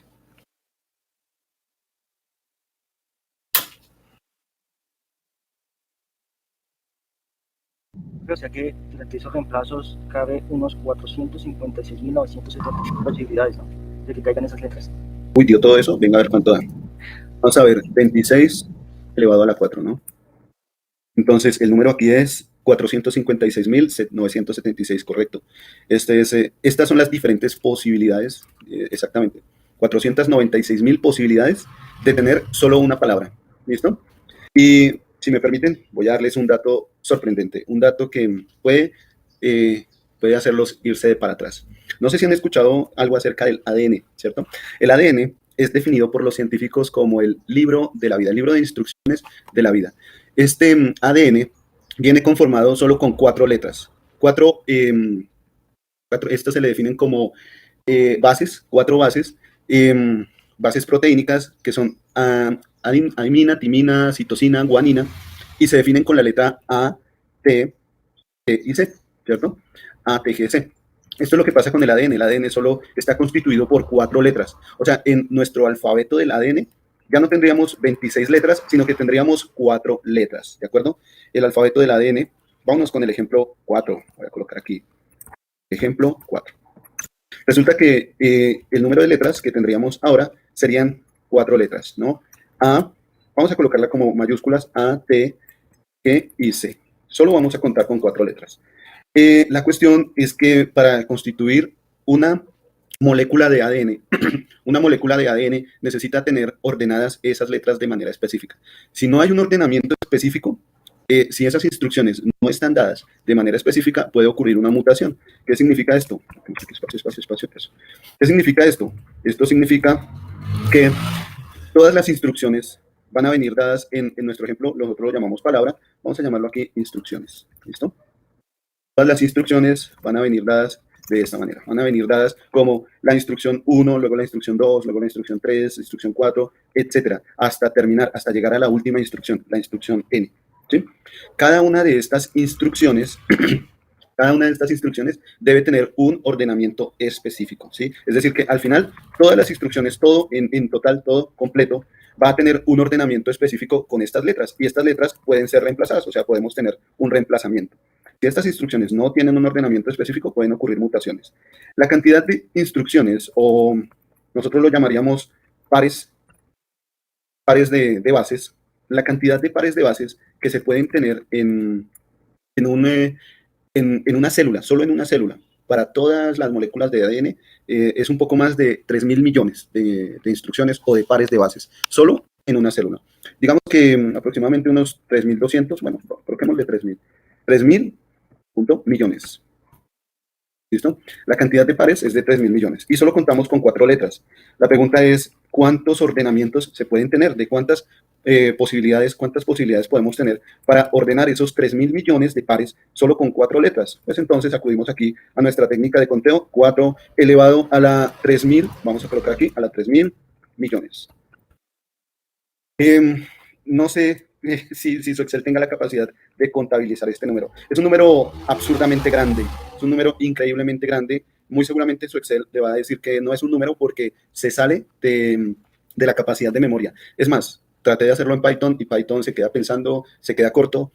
O sea que durante esos reemplazos cabe unos 456.970 posibilidades, ¿no? De que caigan esas letras. Uy, dio todo eso. Venga a ver cuánto da. Vamos a ver, 26 elevado a la 4, ¿no? Entonces, el número aquí es 456.976, correcto. Estas son las diferentes posibilidades, exactamente. 496.000 posibilidades de tener solo una palabra. ¿Listo? Y si me permiten, voy a darles un dato sorprendente, un dato que puede hacerlos irse para atrás. No sé si han escuchado algo acerca del ADN, ¿cierto? El ADN es definido por los científicos como el libro de la vida, el libro de instrucciones de la vida. Este ADN viene conformado solo con 4 letras. Estas se le definen como bases, 4 bases, bases proteínicas que son adenina, timina, citosina, guanina, y se definen con la letra A, T, G y C, ¿cierto? A, T, G, C. Esto es lo que pasa con el ADN. El ADN solo está constituido por 4 letras. O sea, en nuestro alfabeto del ADN ya no tendríamos 26 letras, sino que tendríamos 4 letras, ¿de acuerdo? El alfabeto del ADN, vámonos con el ejemplo 4. Voy a colocar aquí. Ejemplo 4. Resulta que el número de letras que tendríamos ahora serían 4 letras, ¿no? A, vamos a colocarla como mayúsculas, A, T, G y C. Solo vamos a contar con 4 letras. La cuestión es que para constituir una molécula de ADN, una molécula de ADN necesita tener ordenadas esas letras de manera específica. Si no hay un ordenamiento específico, si esas instrucciones no están dadas de manera específica, puede ocurrir una mutación. ¿Qué significa esto? Espacio. ¿Qué significa esto? Esto significa que todas las instrucciones van a venir dadas, en nuestro ejemplo, nosotros lo llamamos palabra, vamos a llamarlo aquí instrucciones. ¿Listo? Todas las instrucciones van a venir dadas de esta manera. Van a venir dadas como la instrucción 1, luego la instrucción 2, luego la instrucción 3, la instrucción 4, etcétera, hasta terminar, hasta llegar a la última instrucción, la instrucción N. ¿Sí? Cada una de estas instrucciones debe tener un ordenamiento específico, ¿sí? Es decir, que al final, todas las instrucciones, todo en total, todo completo, va a tener un ordenamiento específico con estas letras, y estas letras pueden ser reemplazadas, o sea, podemos tener un reemplazamiento. Si estas instrucciones no tienen un ordenamiento específico, pueden ocurrir mutaciones. La cantidad de instrucciones, o nosotros lo llamaríamos pares de bases, la cantidad de pares de bases que se pueden tener en una célula, solo en una célula, para todas las moléculas de ADN, es un poco más de 3.000 millones de instrucciones o de pares de bases, solo en una célula. Digamos que aproximadamente unos 3.200, bueno, coloquemos de 3.000. 3.000 millones. ¿Listo? La cantidad de pares es de 3.000 millones y solo contamos con 4 letras. La pregunta es, ¿cuántos ordenamientos se pueden tener? ¿De cuántas posibilidades podemos tener para ordenar esos 3.000 millones de pares solo con 4 letras? Pues entonces acudimos aquí a nuestra técnica de conteo, 4 elevado a la 3.000, vamos a colocar aquí, a la 3.000 millones. No sé si su Excel tenga la capacidad de contabilizar este número. Es un número absurdamente grande, es un número increíblemente grande. Muy seguramente su Excel le va a decir que no es un número porque se sale de la capacidad de memoria. Es más, traté de hacerlo en Python y Python se queda pensando, se queda corto.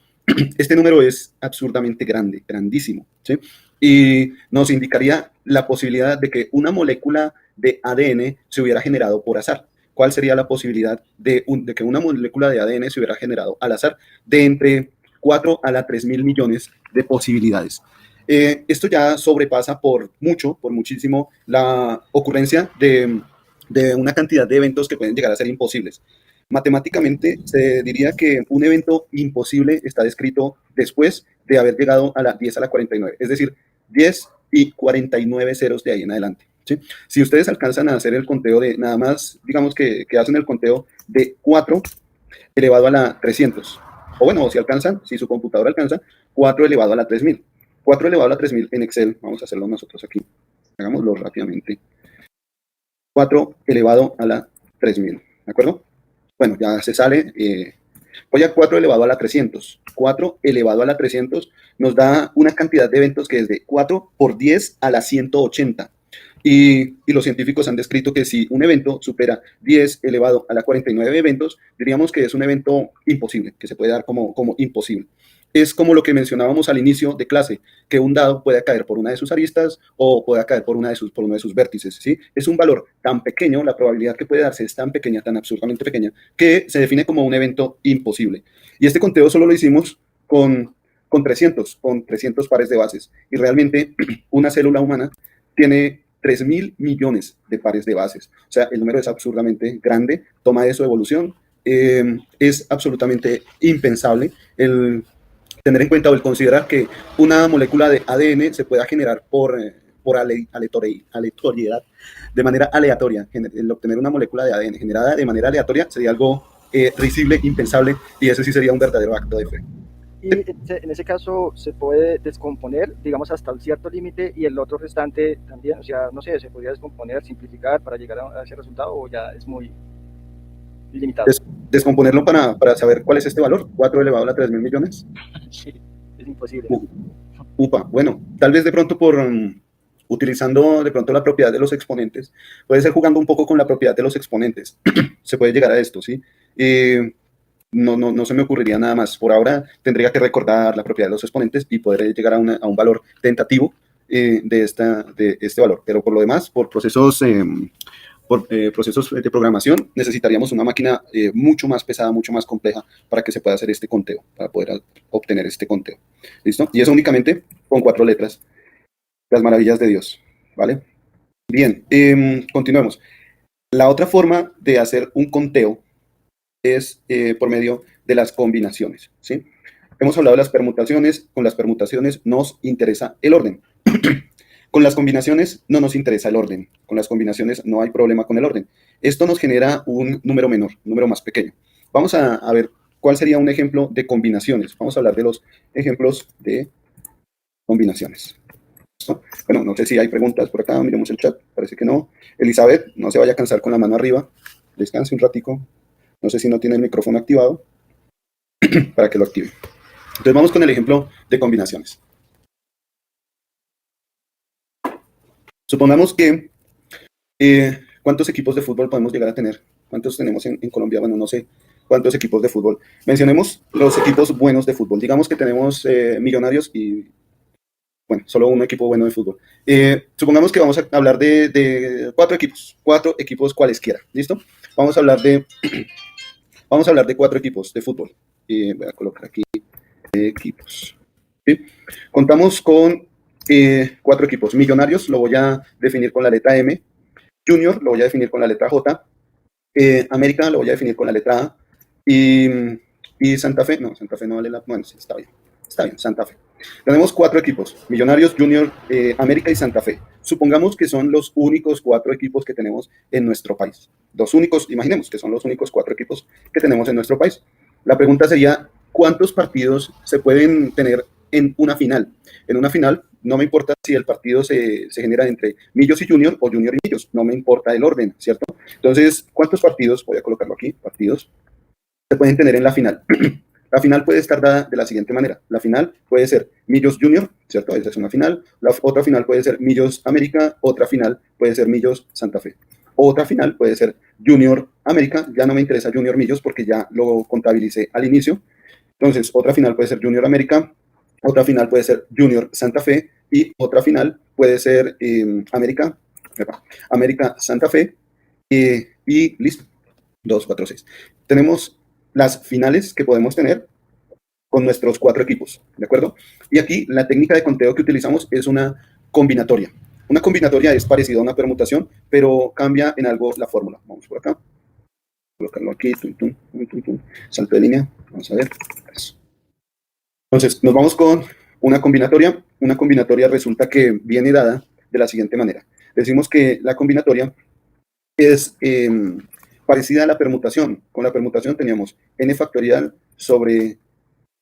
Este número es absurdamente grande, grandísimo, ¿sí? Y nos indicaría la posibilidad de que una molécula de ADN se hubiera generado por azar. ¿Cuál sería la posibilidad de que una molécula de ADN se hubiera generado al azar? De entre 4 a la 3.000 millones de posibilidades. Esto ya sobrepasa por muchísimo, la ocurrencia de una cantidad de eventos que pueden llegar a ser imposibles. Matemáticamente se diría que un evento imposible está descrito después de haber llegado a la 10 a la 49, es decir, 10 y 49 ceros de ahí en adelante. ¿Sí? Si ustedes alcanzan a hacer el conteo de nada más, digamos que hacen el conteo de 4 elevado a la 300, o bueno, si alcanzan, si su computadora alcanza, 4 elevado a la 3000. 4 elevado a la 3000 en Excel, vamos a hacerlo nosotros aquí, hagámoslo rápidamente. 4 elevado a la 3000, ¿de acuerdo? Bueno, ya se sale, voy a 4 elevado a la 300. 4 elevado a la 300 nos da una cantidad de eventos que es de 4 por 10 a la 180. Y los científicos han descrito que si un evento supera 10 elevado a la 49 eventos, diríamos que es un evento imposible, que se puede dar como imposible. Es como lo que mencionábamos al inicio de clase, que un dado puede caer por una de sus aristas o puede caer por uno de sus vértices, ¿sí? Es un valor tan pequeño, la probabilidad que puede darse es tan pequeña, tan absurdamente pequeña, que se define como un evento imposible. Y este conteo solo lo hicimos con 300 pares de bases. Y realmente una célula humana tiene 3.000 millones de pares de bases. O sea, el número es absurdamente grande. Toma eso evolución. Es absolutamente impensable el tener en cuenta o el considerar que una molécula de ADN se pueda generar por aleatoriedad, de manera aleatoria. El obtener una molécula de ADN generada de manera aleatoria sería algo risible, impensable, y ese sí sería un verdadero acto de fe. Y en ese caso se puede descomponer, digamos, hasta un cierto límite y el otro restante también, o sea, no sé, se podría descomponer, simplificar para llegar a ese resultado o ya es muy limitado. Descomponerlo para saber cuál es este valor, 4 elevado a la 3.000 millones. Sí, es imposible. Upa, bueno, tal vez de pronto utilizando de pronto la propiedad de los exponentes, puede ser jugando un poco con la propiedad de los exponentes, se puede llegar a esto, ¿sí? No se me ocurriría nada más. Por ahora tendría que recordar la propiedad de los exponentes y poder llegar a un valor tentativo de este valor. Pero por lo demás, por procesos de programación, necesitaríamos una máquina mucho más pesada, mucho más compleja para que se pueda hacer este conteo, para poder obtener este conteo. ¿Listo? Y eso únicamente con 4 letras. Las maravillas de Dios. ¿Vale? Bien, continuemos. La otra forma de hacer un conteo es por medio de las combinaciones, ¿sí? Hemos hablado de las permutaciones. Con las permutaciones nos interesa el orden. Con las combinaciones no nos interesa el orden. Con las combinaciones no hay problema con el orden. Esto nos genera un número menor, un número más pequeño. Vamos a ver cuál sería un ejemplo de combinaciones. Vamos a hablar de los ejemplos de combinaciones. Bueno, no sé si hay preguntas por acá. Miremos el chat. Parece que no. Elizabeth, no se vaya a cansar con la mano arriba. Descanse un ratico. No sé si no tiene el micrófono activado para que lo active. Entonces vamos con el ejemplo de combinaciones. Supongamos que ¿cuántos equipos de fútbol podemos llegar a tener? ¿Cuántos tenemos en Colombia? Bueno, no sé cuántos equipos de fútbol. Mencionemos los equipos buenos de fútbol. Digamos que tenemos Millonarios y, bueno, solo un equipo bueno de fútbol. Supongamos que vamos a hablar de 4 equipos cualesquiera. ¿Listo? Vamos a hablar de 4 equipos de fútbol. Voy a colocar aquí equipos. ¿Sí? Contamos con 4 equipos. Millonarios lo voy a definir con la letra M. Junior lo voy a definir con la letra J. América lo voy a definir con la letra A. Y Santa Fe no vale la... Bueno, sí, está bien, Santa Fe. Tenemos 4 equipos, Millonarios, Junior, América y Santa Fe. Supongamos que son los únicos 4 equipos que tenemos en nuestro país. Imaginemos que son los únicos 4 equipos que tenemos en nuestro país. La pregunta sería, ¿cuántos partidos se pueden tener en una final? En una final, no me importa si el partido se genera entre Millos y Junior o Junior y Millos, no me importa el orden, ¿cierto? Entonces, ¿cuántos partidos? Voy a colocarlo aquí, partidos, se pueden tener en la final. La final puede estar dada de la siguiente manera. La final puede ser Millos Junior, ¿cierto? Esa es una final. La otra final puede ser Millos América. Otra final puede ser Millos Santa Fe. Otra final puede ser Junior América. Ya no me interesa Junior Millos porque ya lo contabilicé al inicio. Entonces, otra final puede ser Junior América. Otra final puede ser Junior Santa Fe. Y otra final puede ser América Santa Fe. Y listo. 2, 4, 6. Tenemos las finales que podemos tener con nuestros 4 equipos, ¿de acuerdo? Y aquí la técnica de conteo que utilizamos es una combinatoria. Una combinatoria es parecida a una permutación, pero cambia en algo la fórmula. Vamos por acá, colocarlo aquí, salto de línea, vamos a ver. Eso. Entonces, nos vamos con una combinatoria. Una combinatoria resulta que viene dada de la siguiente manera. Decimos que la combinatoria es parecida a la permutación. Con la permutación teníamos n factorial sobre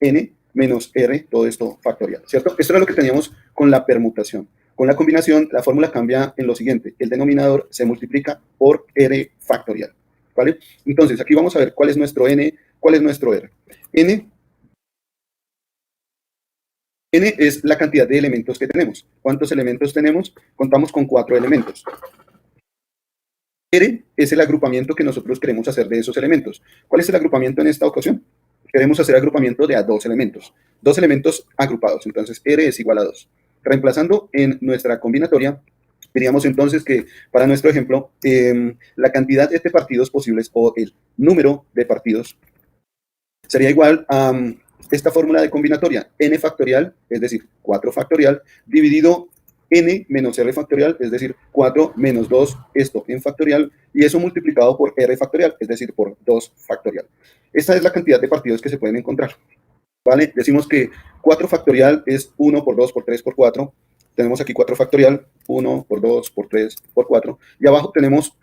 n menos r, todo esto factorial, ¿cierto? Esto era lo que teníamos con la permutación. Con la combinación, la fórmula cambia en lo siguiente. El denominador se multiplica por r factorial, ¿vale? Entonces, aquí vamos a ver cuál es nuestro n, cuál es nuestro r. N N es la cantidad de elementos que tenemos. ¿Cuántos elementos tenemos? Contamos con 4 elementos. R es el agrupamiento que nosotros queremos hacer de esos elementos. ¿Cuál es el agrupamiento en esta ocasión? Queremos hacer agrupamiento de a 2 elementos. 2 elementos agrupados. Entonces, R es igual a 2. Reemplazando en nuestra combinatoria, diríamos entonces que para nuestro ejemplo, la cantidad de partidos posibles o el número de partidos sería igual a esta fórmula de combinatoria, n factorial, es decir, 4 factorial, dividido n menos r factorial, es decir, 4 menos 2, esto en factorial, y eso multiplicado por r factorial, es decir, por 2 factorial. Esta es la cantidad de partidos que se pueden encontrar, ¿vale? Decimos que 4 factorial es 1 por 2 por 3 por 4, tenemos aquí 4 factorial, 1 por 2 por 3 por 4, y abajo tenemos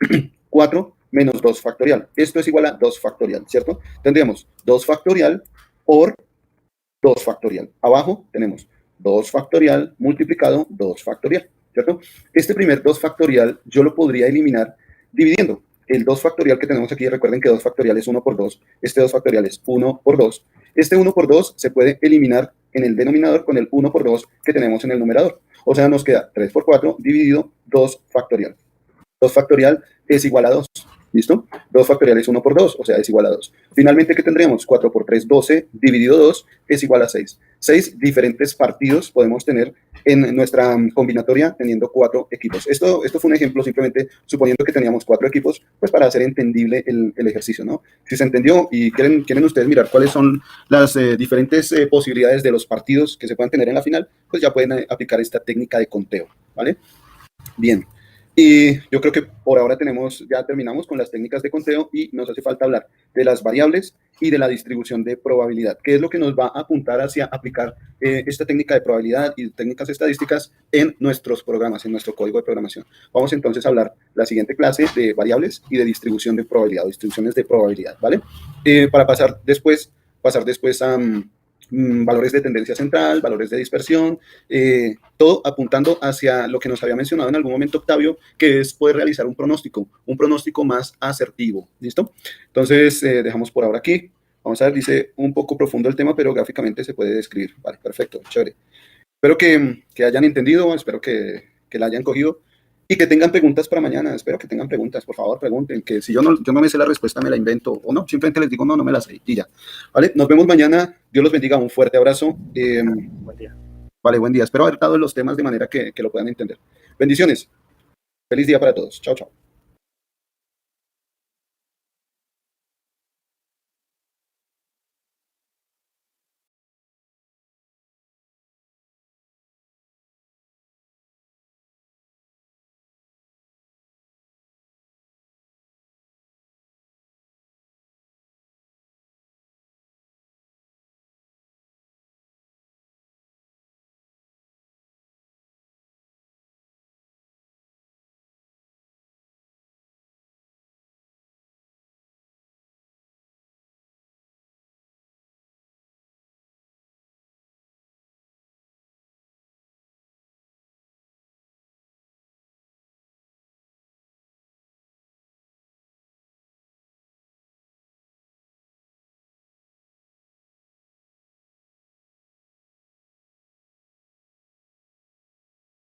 4 menos 2 factorial. Esto es igual a 2 factorial, ¿cierto? Tendríamos 2 factorial por 2 factorial. Abajo tenemos 2 factorial multiplicado 2 factorial, ¿cierto? Este primer 2 factorial yo lo podría eliminar dividiendo. El 2 factorial que tenemos aquí, recuerden que 2 factorial es 1 por 2, este 2 factorial es 1 por 2. Este 1 por 2 se puede eliminar en el denominador con el 1 por 2 que tenemos en el numerador. O sea, nos queda 3 por 4 dividido 2 factorial. 2 factorial es igual a 2. ¿Listo? 2 factorial es 1 por 2, o sea, es igual a 2. Finalmente, ¿qué tendríamos? 4 por 3, 12, dividido 2, es igual a 6. 6 diferentes partidos podemos tener en nuestra combinatoria teniendo 4 equipos. Esto fue un ejemplo simplemente suponiendo que teníamos 4 equipos, pues para hacer entendible el ejercicio, ¿no? Si se entendió y quieren ustedes mirar cuáles son las diferentes posibilidades de los partidos que se puedan tener en la final, pues ya pueden aplicar esta técnica de conteo, ¿vale? Bien. Y yo creo que por ahora ya terminamos con las técnicas de conteo y nos hace falta hablar de las variables y de la distribución de probabilidad, que es lo que nos va a apuntar hacia aplicar esta técnica de probabilidad y técnicas estadísticas en nuestros programas, en nuestro código de programación. Vamos entonces a hablar la siguiente clase de variables y de distribución de probabilidad, o distribuciones de probabilidad, ¿vale? Para pasar después a valores de tendencia central, valores de dispersión, todo apuntando hacia lo que nos había mencionado en algún momento Octavio, que es poder realizar un pronóstico más asertivo, ¿listo? Entonces, dejamos por ahora aquí. Vamos a ver, dice un poco profundo el tema, pero gráficamente se puede describir. Vale, perfecto, chévere. Espero que hayan entendido, espero que la hayan cogido y que tengan preguntas para mañana. Espero que tengan preguntas, por favor, pregunten, que si yo no me sé la respuesta, me la invento, o no, simplemente les digo, no me la sé, y ya. ¿Vale? Nos vemos mañana. Dios los bendiga, un fuerte abrazo. Buen día. Vale, buen día. Espero haber dado los temas de manera que lo puedan entender. Bendiciones. Feliz día para todos. Chao, chao.